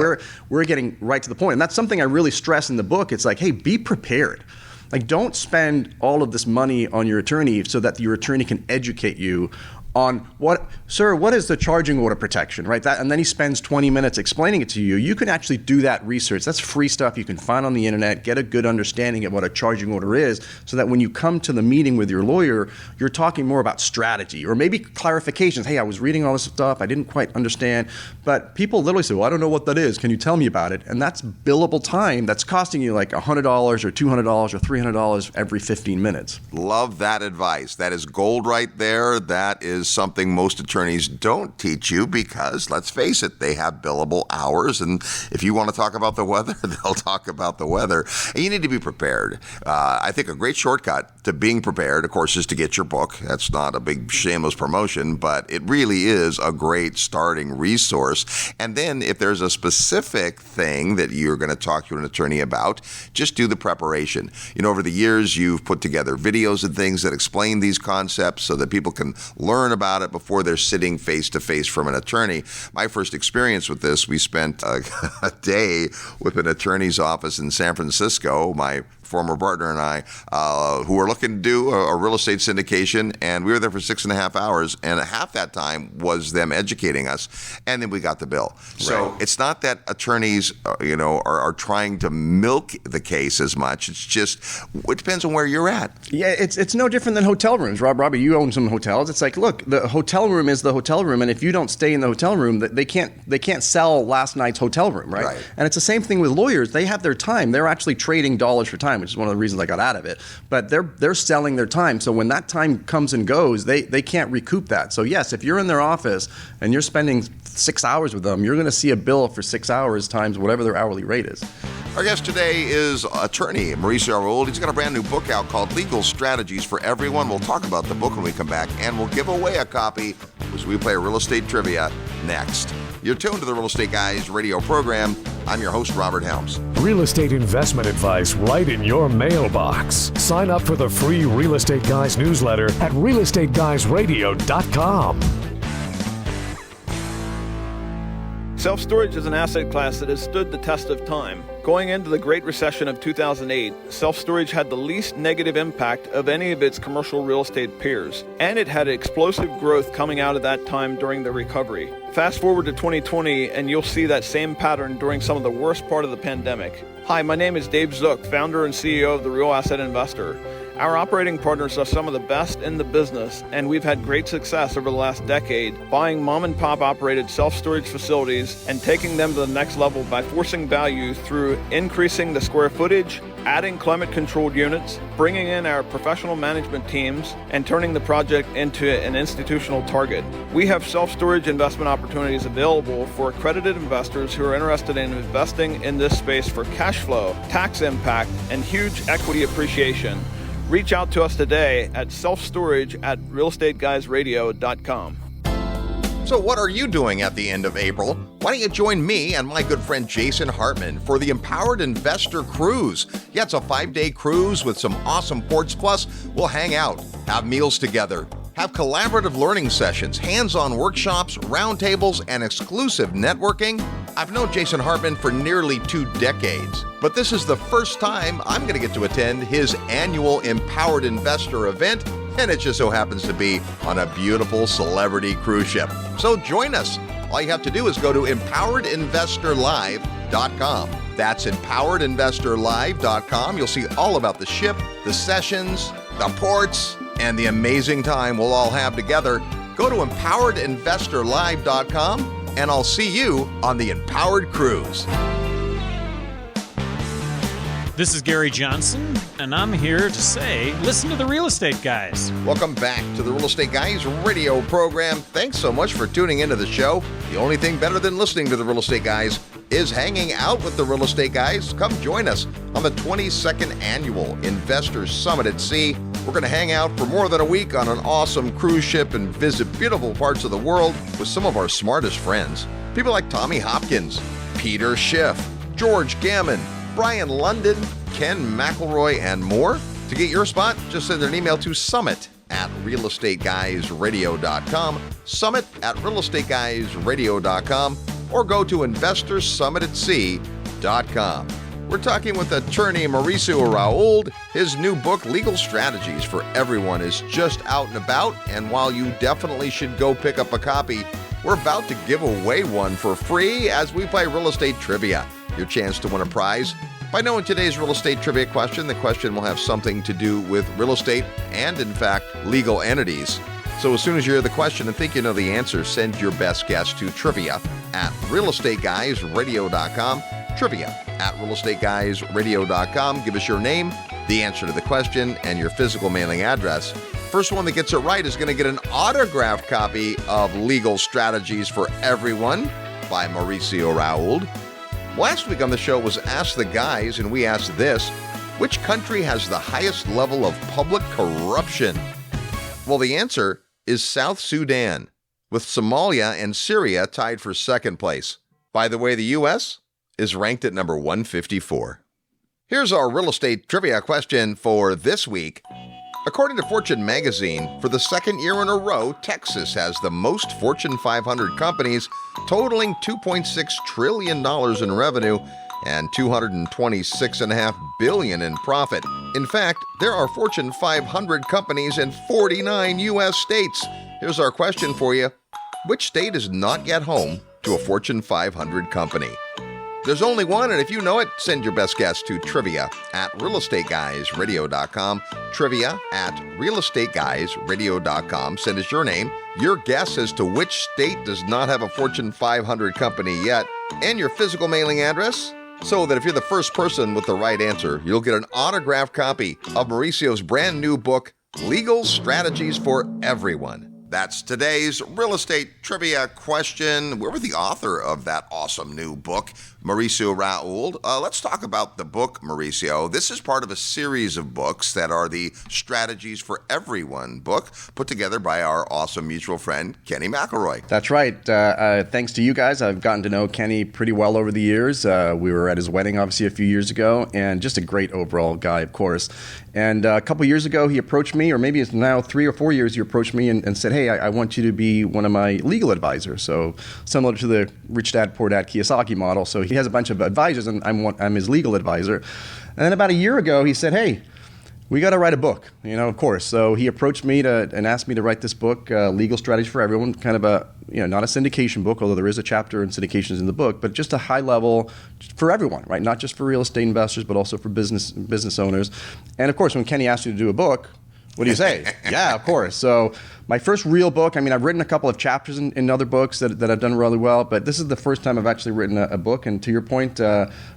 we're getting right to the point. And that's something I really stress in the book. It's like, hey, be prepared. Like, don't spend all of this money on your attorney so that your attorney can educate you on what is the charging order protection, right? And then he spends 20 minutes explaining it to you. You can actually do that research. That's free stuff you can find on the internet, get a good understanding of what a charging order is, so that when you come to the meeting with your lawyer, you're talking more about strategy or maybe clarifications. Hey, I was reading all this stuff, I didn't quite understand. But people literally say, well, I don't know what that is. Can you tell me about it? And that's billable time that's costing you like $100 or $200 or $300 every 15 minutes. Love that advice. That is gold right there. That is something most attorneys don't teach you because, let's face it, they have billable hours. And if you want to talk about the weather, they'll talk about the weather. And you need to be prepared. I think a great shortcut to being prepared, of course, is to get your book. That's not a big shameless promotion, but it really is a great starting resource. And then if there's a specific thing that you're going to talk to an attorney about, just do the preparation. Over the years, you've put together videos and things that explain these concepts so that people can learn about it before they're sitting face to face from an attorney. My first experience with this, we spent a day with an attorney's office in San Francisco, my former partner and I, who were looking to do a real estate syndication, and we were there for 6.5 hours, and half that time was them educating us, and then we got the bill. So Right. It's not that attorneys, are trying to milk the case as much. It's just, it depends on where you're at. Yeah, it's no different than hotel rooms. Robbie, you own some hotels. It's like, look, the hotel room is the hotel room, and if you don't stay in the hotel room, they can't sell last night's hotel room, right? And it's the same thing with lawyers. They have their time. They're actually trading dollars for time, which is one of the reasons I got out of it. But they're selling their time. So when that time comes and goes, they can't recoup that. So yes, if you're in their office and you're spending 6 hours with them, you're going to see a bill for 6 hours times whatever their hourly rate is. Our guest today is attorney Mauricio Rauld. He's got a brand new book out called Legal Strategies for Everyone. We'll talk about the book when we come back, and we'll give away a copy as we play real estate trivia next. You're tuned to the Real Estate Guys radio program. I'm your host, Robert Helms. Real estate investment advice right in your mailbox. Sign up for the free Real Estate Guys newsletter at realestateguysradio.com. Self-storage is an asset class that has stood the test of time. Going into the Great Recession of 2008, self-storage had the least negative impact of any of its commercial real estate peers, and it had explosive growth coming out of that time during the recovery. Fast forward to 2020, and you'll see that same pattern during some of the worst part of the pandemic. Hi, my name is Dave Zook, founder and CEO of The Real Asset Investor. Our operating partners are some of the best in the business, and we've had great success over the last decade buying mom-and-pop operated self-storage facilities and taking them to the next level by forcing value through increasing the square footage, adding climate-controlled units, bringing in our professional management teams, and turning the project into an institutional target. We have self-storage investment opportunities available for accredited investors who are interested in investing in this space for cash flow, tax impact, and huge equity appreciation. Reach out to us today at selfstorage@realestateguysradio.com. So what are you doing at the end of April? Why don't you join me and my good friend Jason Hartman for the Empowered Investor Cruise? Yeah, it's a 5-day cruise with some awesome ports. Plus, we'll hang out, have meals together, have collaborative learning sessions, hands-on workshops, roundtables, and exclusive networking. I've known Jason Hartman for nearly 2 decades, but this is the first time I'm going to get to attend his annual Empowered Investor event, and it just so happens to be on a beautiful celebrity cruise ship. So join us. All you have to do is go to empoweredinvestorlive.com. That's empoweredinvestorlive.com. You'll see all about the ship, the sessions, the ports, and the amazing time we'll all have together. Go to empoweredinvestorlive.com, and I'll see you on the Empowered Cruise. This is Gary Johnson, and I'm here to say, listen to the Real Estate Guys. Welcome back to the Real Estate Guys radio program. Thanks so much for tuning into the show. The only thing better than listening to the Real Estate Guys is hanging out with the Real Estate Guys. Come join us on the 22nd Annual Investors Summit at Sea. We're going to hang out for more than a week on an awesome cruise ship and visit beautiful parts of the world with some of our smartest friends. People like Tommy Hopkins, Peter Schiff, George Gammon, Brian London, Ken McElroy, and more. To get your spot, just send an email to summit@realestateguysradio.com, summit@realestateguysradio.com, or go to investorssummitatsea.com. We're talking with attorney Mauricio Rauld. His new book, Legal Strategies for Everyone, is just out and about, and while you definitely should go pick up a copy, we're about to give away one for free as we play Real Estate Trivia. Your chance to win a prize. By knowing today's real estate trivia question, the question will have something to do with real estate and, in fact, legal entities. So as soon as you hear the question and think you know the answer, send your best guess to trivia@realestateguysradio.com, trivia@realestateguysradio.com. Give us your name, the answer to the question, and your physical mailing address. First one that gets it right is going to get an autographed copy of Legal Strategies for Everyone by Mauricio Rauld. Last week on the show was Ask the Guys, and we asked this: which country has the highest level of public corruption? Well, the answer is South Sudan, with Somalia and Syria tied for second place. By the way, the U.S. is ranked at number 154. Here's our real estate trivia question for this week. According to Fortune magazine, for the second year in a row, Texas has the most Fortune 500 companies, totaling $2.6 trillion in revenue and $226.5 billion in profit. In fact, there are Fortune 500 companies in 49 U.S. states. Here's our question for you. Which state is not yet home to a Fortune 500 company? There's only one, and if you know it, send your best guess to trivia@realestateguysradio.com, trivia@realestateguysradio.com. Send us your name, your guess as to which state does not have a Fortune 500 company yet, and your physical mailing address, so that if you're the first person with the right answer, you'll get an autographed copy of Mauricio's brand new book, Legal Strategies for Everyone. That's today's real estate trivia question. We're with the author of that awesome new book, Mauricio Rauld. Let's talk about the book, Mauricio. This is part of a series of books that are the Strategies for Everyone book put together by our awesome mutual friend, Kenny McElroy. That's right. Thanks to you guys, I've gotten to know Kenny pretty well over the years. We were at his wedding, obviously, a few years ago, and just a great overall guy, of course. And a couple years ago, he approached me, or maybe it's now 3 or 4 years, he approached me and said, hey, I want you to be one of my legal advisors. So similar to the Rich Dad, Poor Dad Kiyosaki model. So he has a bunch of advisors, and I'm his legal advisor. And then about a year ago, he said, hey, we got to write a book, of course. So he approached me and asked me to write this book, Legal Strategies for Everyone, kind of a, not a syndication book, although there is a chapter in syndications in the book, but just a high level for everyone, right? Not just for real estate investors, but also for business owners. And of course, when Kenny asked you to do a book, what do you say? Yeah, of course. So my first real book, I've written a couple of chapters in other books that I've done really well, but this is the first time I've actually written a book. And to your point,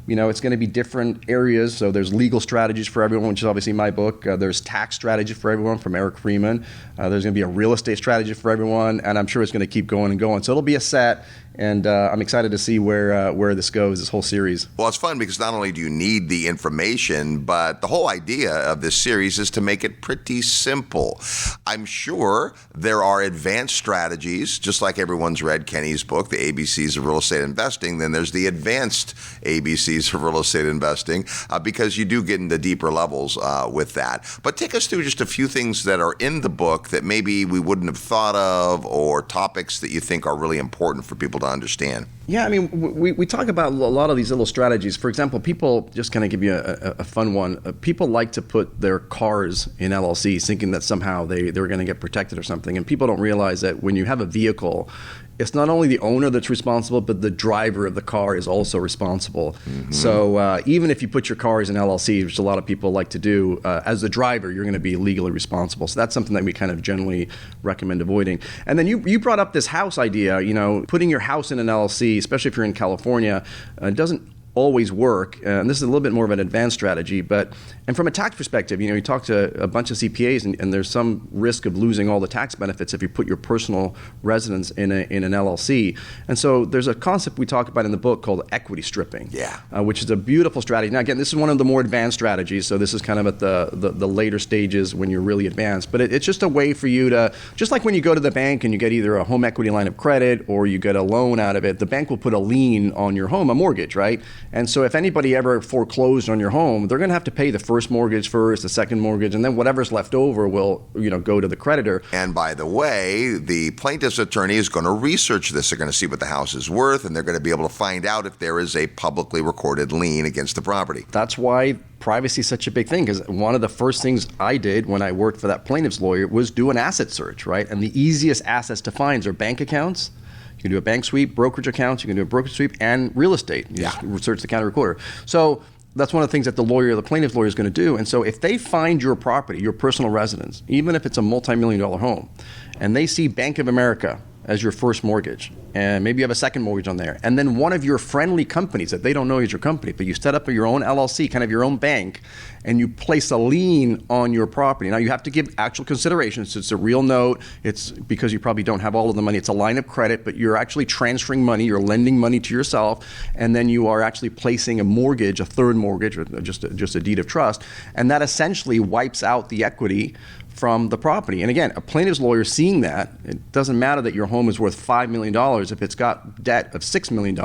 It's going to be different areas. So there's legal strategies for everyone, which is obviously my book. There's tax strategy for everyone from Eric Freeman. There's going to be a real estate strategy for everyone, and I'm sure it's going to keep going and going. So it'll be a set, and I'm excited to see where this goes, this whole series. Well, it's fun because not only do you need the information, but the whole idea of this series is to make it pretty simple. I'm sure there are advanced strategies, just like everyone's read Kenny's book, The ABCs of Real Estate Investing. Then there's the advanced ABCs of real estate investing, because you do get into deeper levels with that. But take us through just a few things that are in the book that maybe we wouldn't have thought of, or topics that you think are really important for people to understand. Yeah, I mean, we talk about a lot of these little strategies. For example, people, just kind of give you a fun one, people like to put their cars in LLCs thinking that somehow they're going to get protected or something. And people don't realize that when you have a vehicle, it's not only the owner that's responsible, but the driver of the car is also responsible. Mm-hmm. So even if you put your cars in LLC, which a lot of people like to do, as the driver, you're going to be legally responsible. So that's something that we kind of generally recommend avoiding. And then you brought up this house idea. Putting your house in an LLC, especially if you're in California, doesn't always work. And this is a little bit more of an advanced strategy. And from a tax perspective, you talk to a bunch of CPAs, and there's some risk of losing all the tax benefits if you put your personal residence in an LLC. And so there's a concept we talk about in the book called equity stripping, which is a beautiful strategy. Now, again, this is one of the more advanced strategies, so this is kind of at the later stages when you're really advanced. But it's just a way for you to, just like when you go to the bank and you get either a home equity line of credit or you get a loan out of it, the bank will put a lien on your home, a mortgage, right? And so if anybody ever foreclosed on your home, they're going to have to pay the first mortgage first, the second mortgage, and then whatever's left over will, go to the creditor. And by the way, the plaintiff's attorney is going to research this. They're going to see what the house is worth, and they're going to be able to find out if there is a publicly recorded lien against the property. That's why privacy is such a big thing, because one of the first things I did when I worked for that plaintiff's lawyer was do an asset search, right? And the easiest assets to find are bank accounts. You can do a bank sweep, brokerage accounts, you can do a brokerage sweep, and real estate. You just search the county recorder. So that's one of the things that the plaintiff's lawyer is going to do. And so if they find your property, your personal residence, even if it's a multi-million-dollar home, and they see Bank of America as your first mortgage, and maybe you have a second mortgage on there, and then one of your friendly companies that they don't know is your company, but you set up your own LLC, kind of your own bank, and you place a lien on your property. Now, you have to give actual consideration. So it's a real note. It's because you probably don't have all of the money. It's a line of credit, but you're actually transferring money. You're lending money to yourself, and then you are actually placing a mortgage, a third mortgage, or just a deed of trust, and that essentially wipes out the equity from the property. And again, a plaintiff's lawyer seeing that, it doesn't matter that your home is worth $5 million. If it's got debt of $6 million,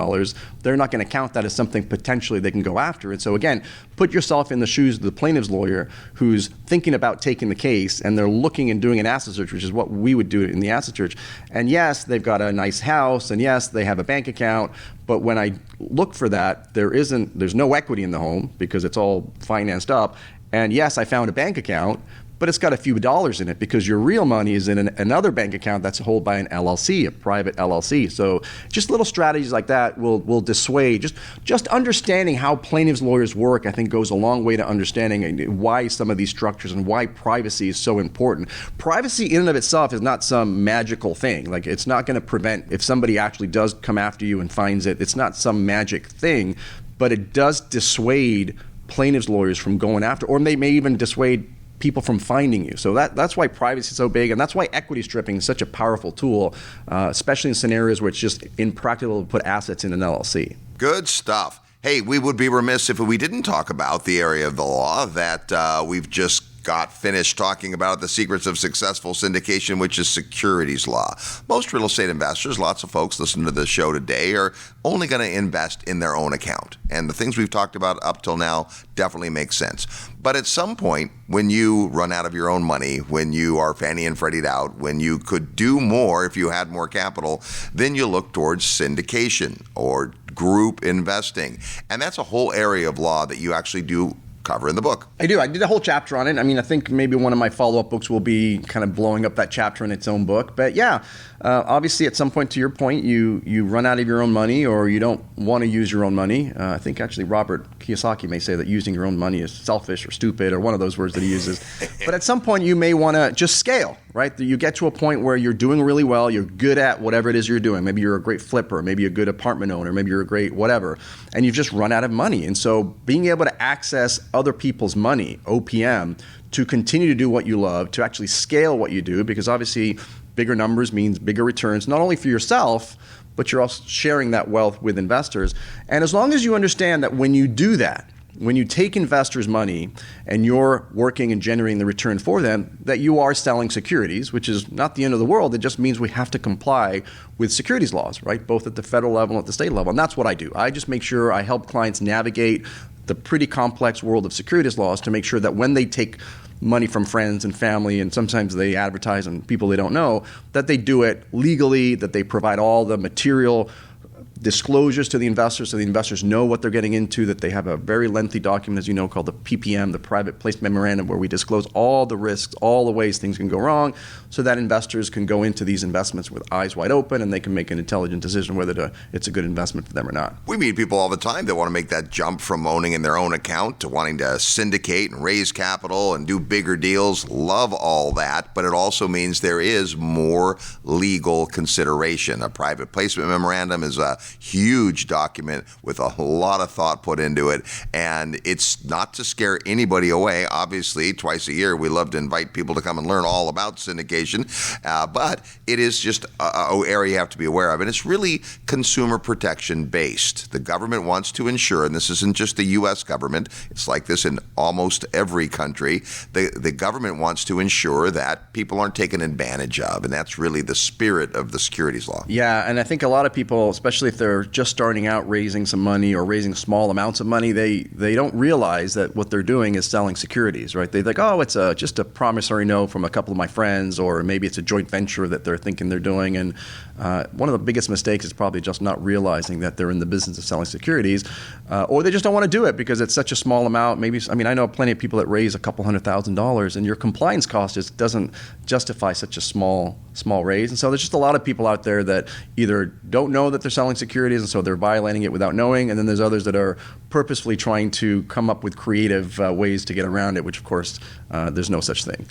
they're not going to count that as something potentially they can go after. And so again, put yourself in the shoes of the plaintiff's lawyer who's thinking about taking the case, and they're looking and doing an asset search, which is what we would do in the asset search. And yes, they've got a nice house, and yes, they have a bank account, but when I look for that, there's no equity in the home because it's all financed up. And yes, I found a bank account, but it's got a few dollars in it because your real money is in another bank account that's held by an LLC, a private LLC. So just little strategies like that will dissuade. Just understanding how plaintiffs' lawyers work, I think, goes a long way to understanding why some of these structures and why privacy is so important. Privacy in and of itself is not some magical thing. Like, it's not going to prevent, if somebody actually does come after you and finds it, it's not some magic thing, but it does dissuade plaintiffs' lawyers from going after, or they may even dissuade people from finding you. So that's why privacy is so big, and that's why equity stripping is such a powerful tool, especially in scenarios where it's just impractical to put assets in an LLC. Good stuff. Hey, we would be remiss if we didn't talk about the area of the law that we've just got finished talking about, the secrets of successful syndication, which is securities law. Most real estate investors, lots of folks listening to the show today, are only going to invest in their own account. And the things we've talked about up till now definitely make sense. But at some point, when you run out of your own money, when you are Fannie and Freddie'd out, when you could do more if you had more capital, then you look towards syndication or group investing. And that's a whole area of law that you actually do cover in the book. I do. I did a whole chapter on it. I mean, I think maybe one of my follow-up books will be kind of blowing up that chapter in its own book. But yeah, obviously at some point, to your point, you run out of your own money, or you don't want to use your own money. I think actually Robert Kiyosaki may say that using your own money is selfish or stupid, or one of those words that he uses. But at some point, you may want to just scale. right? You get to a point where you're doing really well, you're good at whatever it is you're doing. Maybe you're a great flipper, maybe you're a good apartment owner, maybe you're a great whatever, and you've just run out of money. And so being able to access other people's money, OPM, to continue to do what you love, to actually scale what you do, because obviously bigger numbers means bigger returns, not only for yourself, but you're also sharing that wealth with investors. And as long as you understand that when you do that, when you take investors' money and you're working and generating the return for them, that you are selling securities, which is not the end of the world. It just means we have to comply with securities laws, right? Both at the federal level and at the state level. And that's what I do. I just make sure I help clients navigate the pretty complex world of securities laws to make sure that when they take money from friends and family, and sometimes they advertise on people they don't know, that they do it legally, that they provide all the material disclosures to the investors so the investors know what they're getting into, that they have a very lengthy document, as you know, called the PPM, the Private Placement Memorandum, where we disclose all the risks, all the ways things can go wrong, so that investors can go into these investments with eyes wide open and they can make an intelligent decision whether it's a good investment for them or not. We meet people all the time that want to make that jump from owning in their own account to wanting to syndicate and raise capital and do bigger deals. Love all that, but it also means there is more legal consideration. A private placement memorandum is a huge document with a lot of thought put into it, and it's not to scare anybody away. Obviously, twice a year we love to invite people to come and learn all about syndication, but it is just an area you have to be aware of, and it's really consumer protection based. The government wants to ensure, and this isn't just the U.S. government, it's like this in almost every country, the government wants to ensure that people aren't taken advantage of, and that's really the spirit of the securities law. Yeah, and I think a lot of people, especially if they're just starting out raising some money or raising small amounts of money, they don't realize that what they're doing is selling securities, right? They think, oh, it's just a promissory note from a couple of my friends, or maybe it's a joint venture that they're thinking they're doing. And one of the biggest mistakes is probably just not realizing that they're in the business of selling securities, or they just don't want to do it because it's such a small amount. I know plenty of people that raise a couple $100,000, and your compliance cost just doesn't justify such a small raise. And so there's just a lot of people out there that either don't know that they're selling securities, and so they're violating it without knowing, and then there's others that are purposefully trying to come up with creative ways to get around it, which of course there's no such thing.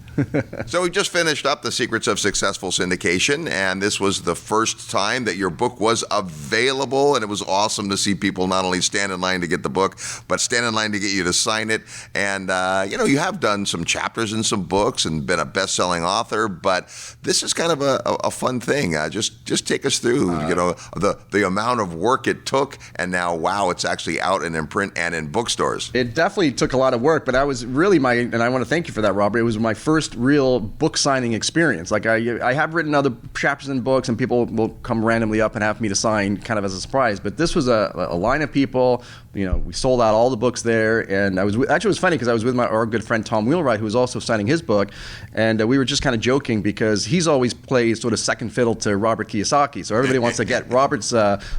So we just finished up The Secrets of Successful Syndication, and this was the first time that your book was available, and it was awesome to see people not only stand in line to get the book, but stand in line to get you to sign it. And you have done some chapters in some books and been a best-selling author, but this is kind of a fun thing. Just take us through the amount of work it took, and now, wow, it's actually out and in print and in bookstores. It definitely took a lot of work, but I was really and I want to thank you for that, Robert. It was my first real book signing experience. Like I have written other chapters in books, and people will come randomly up and have me to sign kind of as a surprise. But this was a line of people. We sold out all the books there, and actually it was funny because I was with our good friend Tom Wheelwright, who was also signing his book, and we were just kind of joking because he's always plays sort of second fiddle to Robert Kiyosaki. So everybody wants to get Robert's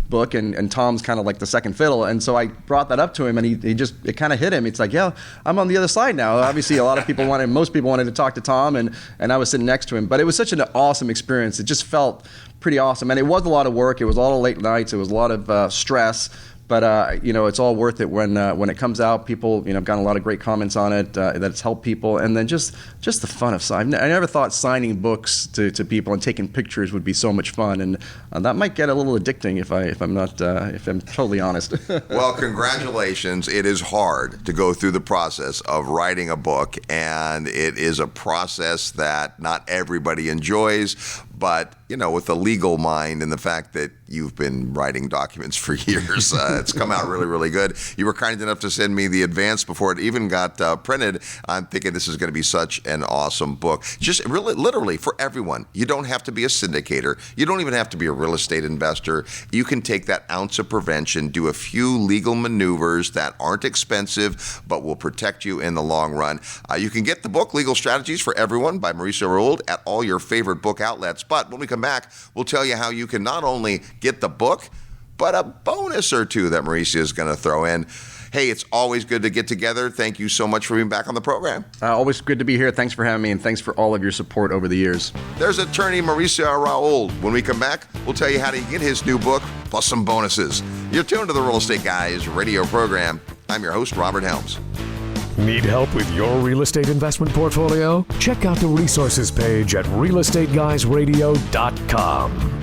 book, and Tom's kind of like the second fiddle. And so I brought that up to him, and it kind of hit him. It's like, yeah, I'm on the other side now. Obviously, most people wanted to talk to Tom, and I was sitting next to him. But it was such an awesome experience. It just felt pretty awesome, and it was a lot of work. It was a lot of late nights. It was a lot of stress. But it's all worth it when it comes out. People have gotten a lot of great comments on it that it's helped people, and then just the fun of signing. I never thought signing books to people and taking pictures would be so much fun, and that might get a little addicting if I'm totally honest. Well, congratulations! It is hard to go through the process of writing a book, and it is a process that not everybody enjoys. But, with the legal mind and the fact that you've been writing documents for years, it's come out really, really good. You were kind enough to send me the advance before it even got printed. I'm thinking this is going to be such an awesome book. Just really, literally for everyone. You don't have to be a syndicator. You don't even have to be a real estate investor. You can take that ounce of prevention, do a few legal maneuvers that aren't expensive, but will protect you in the long run. You can get the book, Legal Strategies for Everyone by Mauricio Rauld, at all your favorite book outlets. But when we come back, we'll tell you how you can not only get the book, but a bonus or two that Mauricio is going to throw in. Hey, it's always good to get together. Thank you so much for being back on the program. Always good to be here. Thanks for having me, and thanks for all of your support over the years. There's attorney Mauricio Rauld. When we come back, we'll tell you how to get his new book, plus some bonuses. You're tuned to the Real Estate Guys radio program. I'm your host, Robert Helms. Need help with your real estate investment portfolio? Check out the resources page at realestateguysradio.com.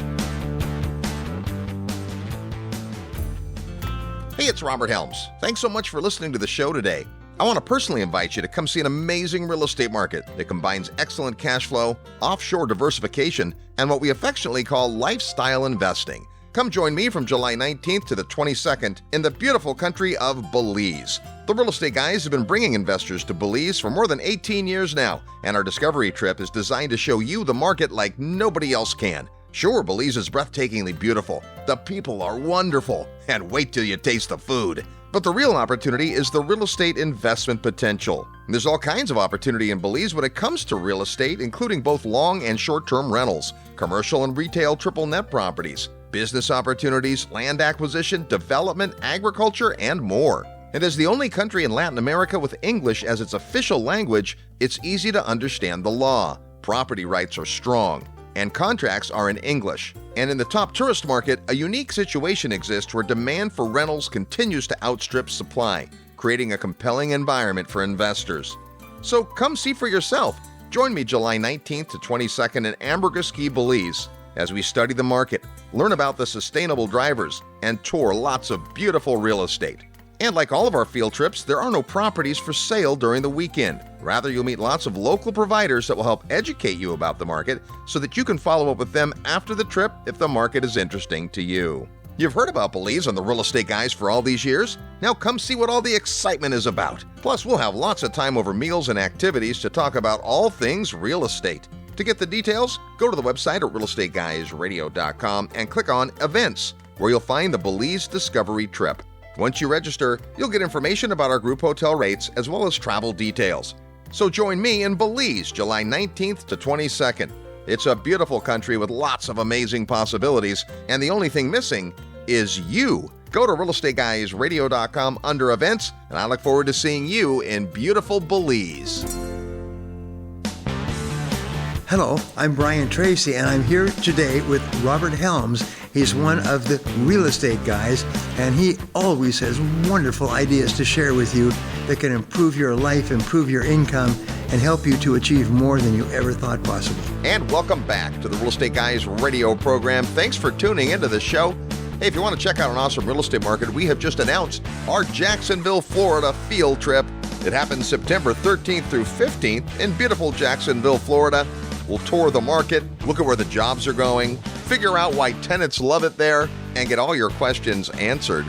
Hey, it's Robert Helms. Thanks so much for listening to the show today. I want to personally invite you to come see an amazing real estate market that combines excellent cash flow, offshore diversification, and what we affectionately call lifestyle investing. Come join me from July 19th to the 22nd in the beautiful country of Belize. The Real Estate Guys have been bringing investors to Belize for more than 18 years now, and our discovery trip is designed to show you the market like nobody else can. Sure, Belize is breathtakingly beautiful. The people are wonderful. And wait till you taste the food. But the real opportunity is the real estate investment potential. There's all kinds of opportunity in Belize when it comes to real estate, including both long and short-term rentals, commercial and retail triple net properties, business opportunities, land acquisition, development, agriculture, and more. And as the only country in Latin America with English as its official language, it's easy to understand the law. Property rights are strong, and contracts are in English. And in the top tourist market, a unique situation exists where demand for rentals continues to outstrip supply, creating a compelling environment for investors. So come see for yourself. Join me July 19th to 22nd in Ambergris Caye, Belize, as we study the market, learn about the sustainable drivers, and tour lots of beautiful real estate. And like all of our field trips, there are no properties for sale during the weekend. Rather, you'll meet lots of local providers that will help educate you about the market so that you can follow up with them after the trip if the market is interesting to you. You've heard about Belize on the Real Estate Guys for all these years? Now come see what all the excitement is about. Plus, we'll have lots of time over meals and activities to talk about all things real estate. To get the details, go to the website at realestateguysradio.com and click on Events, where you'll find the Belize Discovery Trip. Once you register, you'll get information about our group hotel rates as well as travel details. So join me in Belize, July 19th to 22nd. It's a beautiful country with lots of amazing possibilities, and the only thing missing is you. Go to realestateguysradio.com under Events, and I look forward to seeing you in beautiful Belize. Hello, I'm Brian Tracy, and I'm here today with Robert Helms. He's one of the real estate guys, and he always has wonderful ideas to share with you that can improve your life, improve your income, and help you to achieve more than you ever thought possible. And welcome back to the Real Estate Guys radio program. Thanks for tuning into the show. Hey, if you want to check out an awesome real estate market, we have just announced our Jacksonville, Florida field trip. It happens September 13th through 15th in beautiful Jacksonville, Florida. We'll tour the market, look at where the jobs are going, figure out why tenants love it there, and get all your questions answered.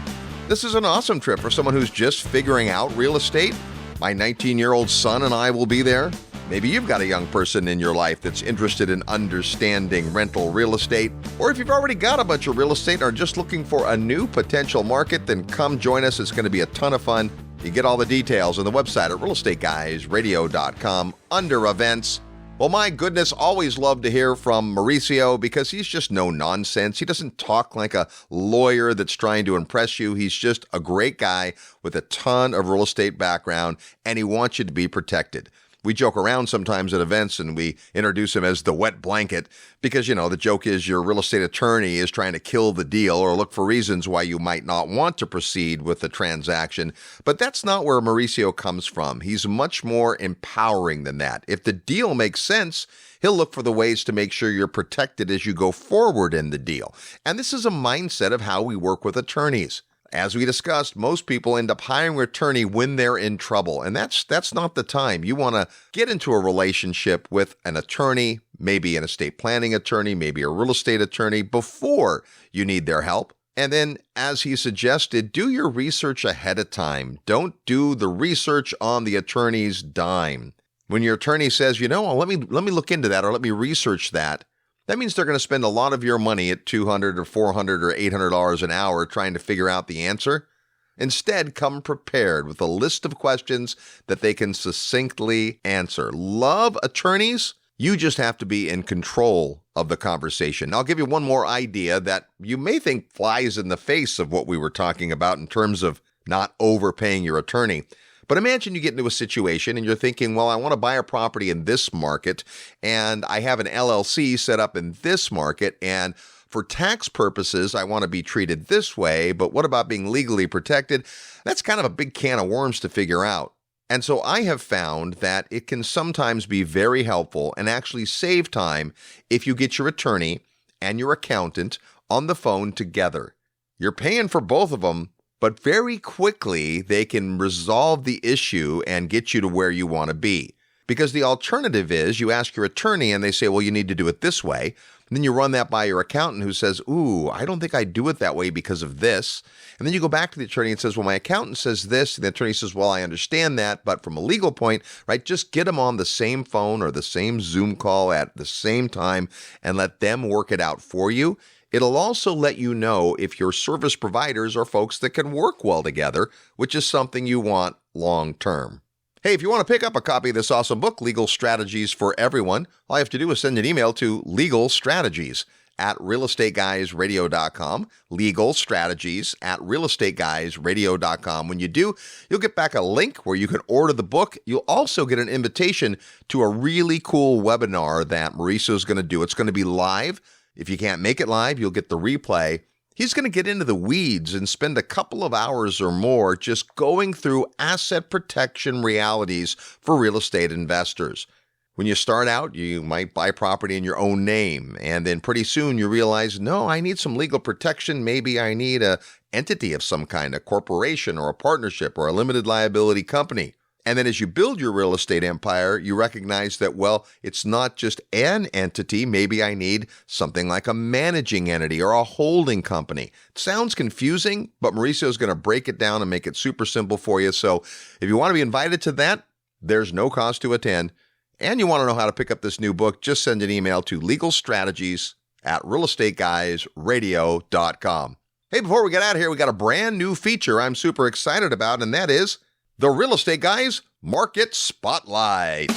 This is an awesome trip for someone who's just figuring out real estate. My 19-year-old son and I will be there. Maybe you've got a young person in your life that's interested in understanding rental real estate. Or if you've already got a bunch of real estate and are just looking for a new potential market, then come join us. It's going to be a ton of fun. You get all the details on the website at realestateguysradio.com under Events. Well, my goodness, always love to hear from Mauricio because he's just no nonsense. He doesn't talk like a lawyer that's trying to impress you. He's just a great guy with a ton of real estate background, and he wants you to be protected. We joke around sometimes at events and we introduce him as the wet blanket because, the joke is your real estate attorney is trying to kill the deal or look for reasons why you might not want to proceed with the transaction. But that's not where Mauricio comes from. He's much more empowering than that. If the deal makes sense, he'll look for the ways to make sure you're protected as you go forward in the deal. And this is a mindset of how we work with attorneys. As we discussed, most people end up hiring an attorney when they're in trouble, and that's not the time. You want to get into a relationship with an attorney, maybe an estate planning attorney, maybe a real estate attorney, before you need their help. And then, as he suggested, do your research ahead of time. Don't do the research on the attorney's dime. When your attorney says, let me look into that or let me research that, that means they're going to spend a lot of your money at $200 or $400 or $800 an hour trying to figure out the answer. Instead, come prepared with a list of questions that they can succinctly answer. Love attorneys? You just have to be in control of the conversation. I'll give you one more idea that you may think flies in the face of what we were talking about in terms of not overpaying your attorney. But imagine you get into a situation and you're thinking, well, I want to buy a property in this market and I have an LLC set up in this market, and for tax purposes, I want to be treated this way, but what about being legally protected? That's kind of a big can of worms to figure out. And so I have found that it can sometimes be very helpful and actually save time if you get your attorney and your accountant on the phone together. You're paying for both of them, but very quickly they can resolve the issue and get you to where you want to be. Because the alternative is you ask your attorney and they say, well, you need to do it this way. And then you run that by your accountant who says, ooh, I don't think I do it that way because of this. And then you go back to the attorney and says, well, my accountant says this. And the attorney says, well, I understand that. But from a legal point, right, just get them on the same phone or the same Zoom call at the same time and let them work it out for you. It'll also let you know if your service providers are folks that can work well together, which is something you want long term. Hey, if you want to pick up a copy of this awesome book, Legal Strategies for Everyone, all you have to do is send an email to legalstrategies@realestateguysradio.com, legalstrategies@realestateguysradio.com. When you do, you'll get back a link where you can order the book. You'll also get an invitation to a really cool webinar that Mauricio is going to do. It's going to be live. If you can't make it live, you'll get the replay. He's going to get into the weeds and spend a couple of hours or more just going through asset protection realities for real estate investors. When you start out, you might buy property in your own name, and then pretty soon you realize, no, I need some legal protection. Maybe I need an entity of some kind, a corporation or a partnership or a limited liability company. And then as you build your real estate empire, you recognize that, well, it's not just an entity. Maybe I need something like a managing entity or a holding company. It sounds confusing, but Mauricio is going to break it down and make it super simple for you. So if you want to be invited to that, there's no cost to attend. And you want to know how to pick up this new book, just send an email to legalstrategies@realestateguysradio.com. Hey, before we get out of here, we got a brand new feature I'm super excited about, and that is the Real Estate Guys Market Spotlight.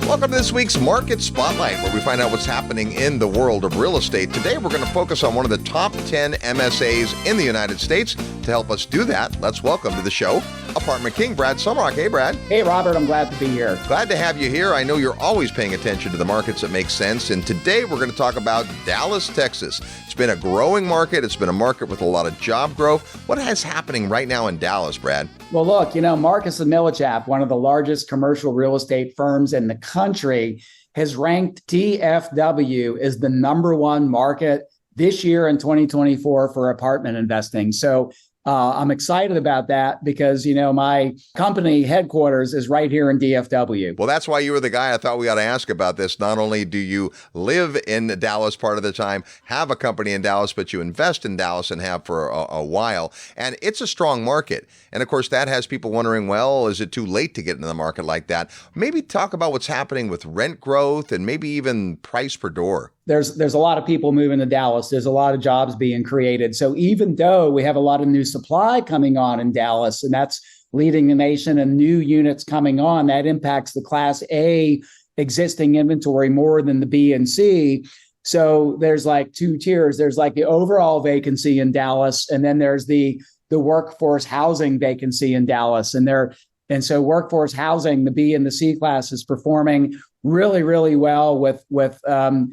Welcome to this week's Market Spotlight, where we find out what's happening in the world of real estate. Today, we're going to focus on one of the top 10 MSAs in the United States. To help us do that, let's welcome to the show Apartment King, Brad Sumrok. Hey, Brad. Hey, Robert. I'm glad to be here. Glad to have you here. I know you're always paying attention to the markets that make sense. And today, we're going to talk about Dallas, Texas. It's been a growing market. It's been a market with a lot of job growth. What is happening right now in Dallas, Brad? Well, look, Marcus & Millichap, one of the largest commercial real estate firms in the country, has ranked DFW as the number one market this year in 2024 for apartment investing. So I'm excited about that because, my company headquarters is right here in DFW. Well, that's why you were the guy I thought we ought to ask about this. Not only do you live in Dallas part of the time, have a company in Dallas, but you invest in Dallas and have for a while. And it's a strong market. And of course, that has people wondering, well, is it too late to get into the market like that? Maybe talk about what's happening with rent growth and maybe even price per door. There's a lot of people moving to Dallas. There's a lot of jobs being created. So even though we have a lot of new supply coming on in Dallas, and that's leading the nation and new units coming on, that impacts the Class A existing inventory more than the B and C. So there's like two tiers. There's like the overall vacancy in Dallas, and then there's the workforce housing vacancy in Dallas. And so workforce housing, the B and the C class, is performing really, really well with lower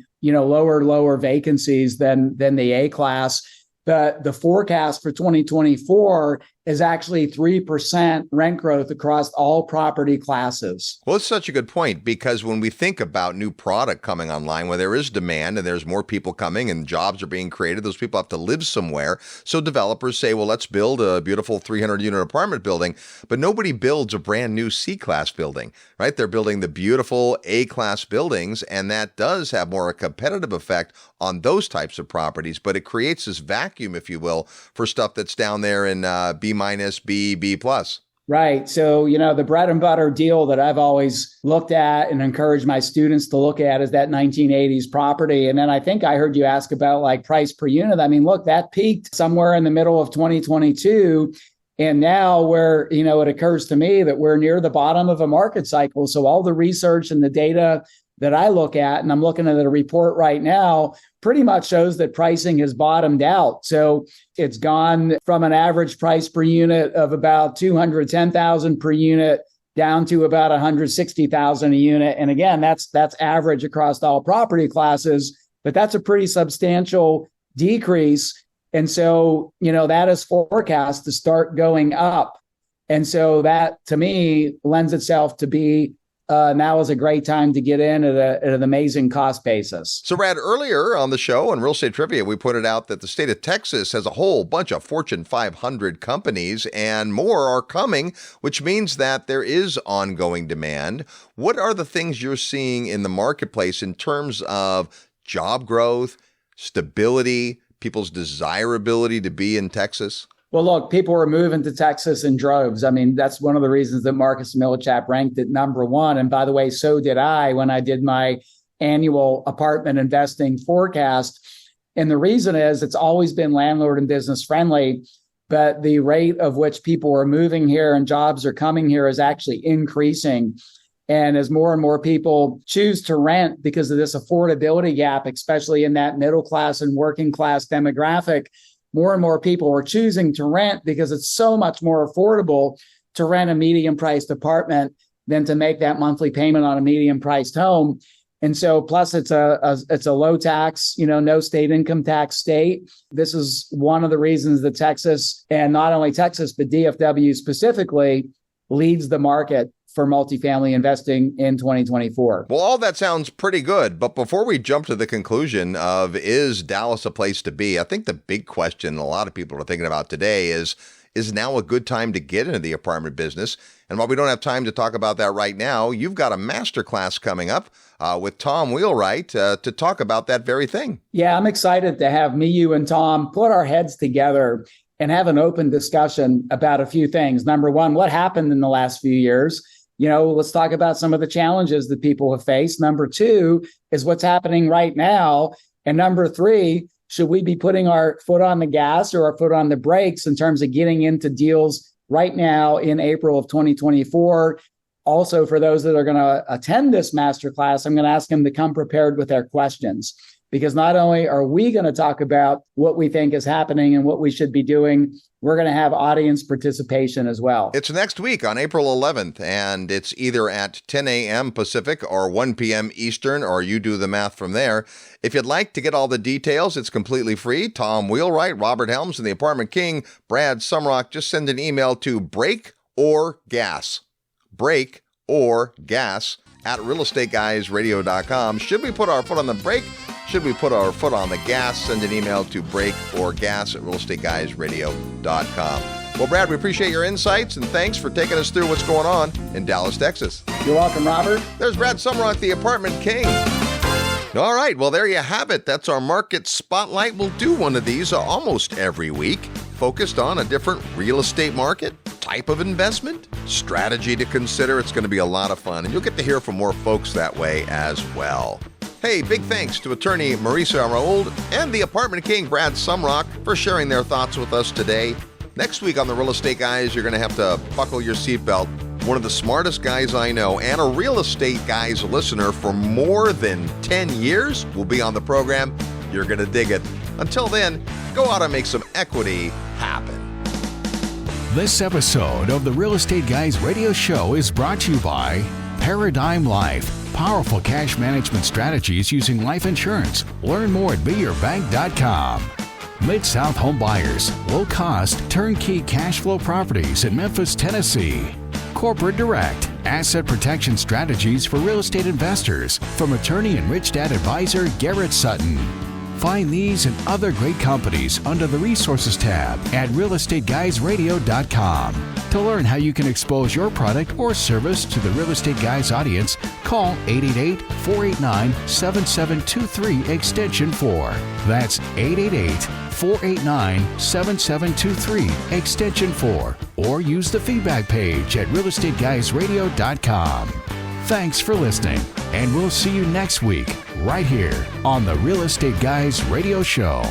vacancies than the A class. The forecast for 2024 is actually 3% rent growth across all property classes. Well, it's such a good point because when we think about new product coming online, where there is demand and there's more people coming and jobs are being created, those people have to live somewhere. So developers say, well, let's build a beautiful 300-unit apartment building, but nobody builds a brand new C-class building, right? They're building the beautiful A-class buildings, and that does have more a competitive effect on those types of properties, but it creates this vacuum, if you will, for stuff that's down there in B-, B+. Right. So, the bread and butter deal that I've always looked at and encouraged my students to look at is that 1980s property. And then I think I heard you ask about like price per unit. I mean, look, that peaked somewhere in the middle of 2022. And now it occurs to me that we're near the bottom of a market cycle. So all the research and the data that I look at, and I'm looking at a report right now, pretty much shows that pricing has bottomed out. So it's gone from an average price per unit of about $210,000 per unit down to about $160,000 a unit. And again, that's average across all property classes, but that's a pretty substantial decrease. And so, that is forecast to start going up. And so that, to me, lends itself to be now is a great time to get in at an amazing cost basis. So, Brad, earlier on the show on Real Estate Trivia, we pointed out that the state of Texas has a whole bunch of Fortune 500 companies, and more are coming, which means that there is ongoing demand. What are the things you're seeing in the marketplace in terms of job growth, stability, people's desirability to be in Texas? Well, look, people are moving to Texas in droves. I mean, that's one of the reasons that Marcus & Millichap ranked it number one. And by the way, so did I when I did my annual apartment investing forecast. And the reason is it's always been landlord and business friendly, but the rate of which people are moving here and jobs are coming here is actually increasing. And as more and more people choose to rent because of this affordability gap, especially in that middle class and working class demographic, more and more people are choosing to rent because it's so much more affordable to rent a medium-priced apartment than to make that monthly payment on a medium-priced home. And so, plus it's a low tax, no state income tax state. This is one of the reasons that Texas, and not only Texas, but DFW specifically, leads the market for multifamily investing in 2024. Well, all that sounds pretty good. But before we jump to the conclusion of is Dallas a place to be, I think the big question a lot of people are thinking about today is now a good time to get into the apartment business? And while we don't have time to talk about that right now, you've got a masterclass coming up with Tom Wheelwright to talk about that very thing. Yeah, I'm excited to have me, you, and Tom put our heads together and have an open discussion about a few things. Number one, what happened in the last few years? Let's talk about some of the challenges that people have faced. Number two is what's happening right now. And number three, should we be putting our foot on the gas or our foot on the brakes in terms of getting into deals right now in April of 2024? Also, for those that are going to attend this masterclass, I'm going to ask them to come prepared with their questions. Because not only are we going to talk about what we think is happening and what we should be doing, we're going to have audience participation as well. It's next week on April 11th, and it's either at 10 a.m. Pacific or 1 p.m. Eastern, or you do the math from there. If you'd like to get all the details, it's completely free. Tom Wheelwright, Robert Helms, and the Apartment King, Brad Sumrok, just send an email to BrakeorGas. BrakeorGas at realestateguysradio.com. Should we put our foot on the brake? Should we put our foot on the gas? Send an email to BrakeorGas at realestateguysradio.com. Well, Brad, we appreciate your insights, and thanks for taking us through what's going on in Dallas, Texas. You're welcome, Robert. There's Brad Sumrok, the Apartment King. All right, well, there you have it. That's our Market Spotlight. We'll do one of these almost every week, focused on a different real estate market, type of investment, strategy to consider. It's going to be a lot of fun, and you'll get to hear from more folks that way as well. Hey, big thanks to attorney Mauricio Rauld and the Apartment King, Brad Sumrok, for sharing their thoughts with us today. Next week on the Real Estate Guys, you're going to have to buckle your seatbelt. One of the smartest guys I know and a Real Estate Guys listener for more than 10 years will be on the program. You're going to dig it. Until then, go out and make some equity happen. This episode of the Real Estate Guys radio show is brought to you by Paradigm Life. Powerful cash management strategies using life insurance. Learn more at beyourbank.com. Mid-South Home Buyers. Low-cost, turnkey cash flow properties in Memphis, Tennessee. Corporate Direct. Asset protection strategies for real estate investors from attorney and Rich Dad advisor Garrett Sutton. Find these and other great companies under the Resources tab at realestateguysradio.com. To learn how you can expose your product or service to the Real Estate Guys audience, call 888-489-7723 extension 4. That's 888-489-7723 extension 4. Or use the feedback page at realestateguysradio.com. Thanks for listening, and we'll see you next week right here on the Real Estate Guys Radio Show.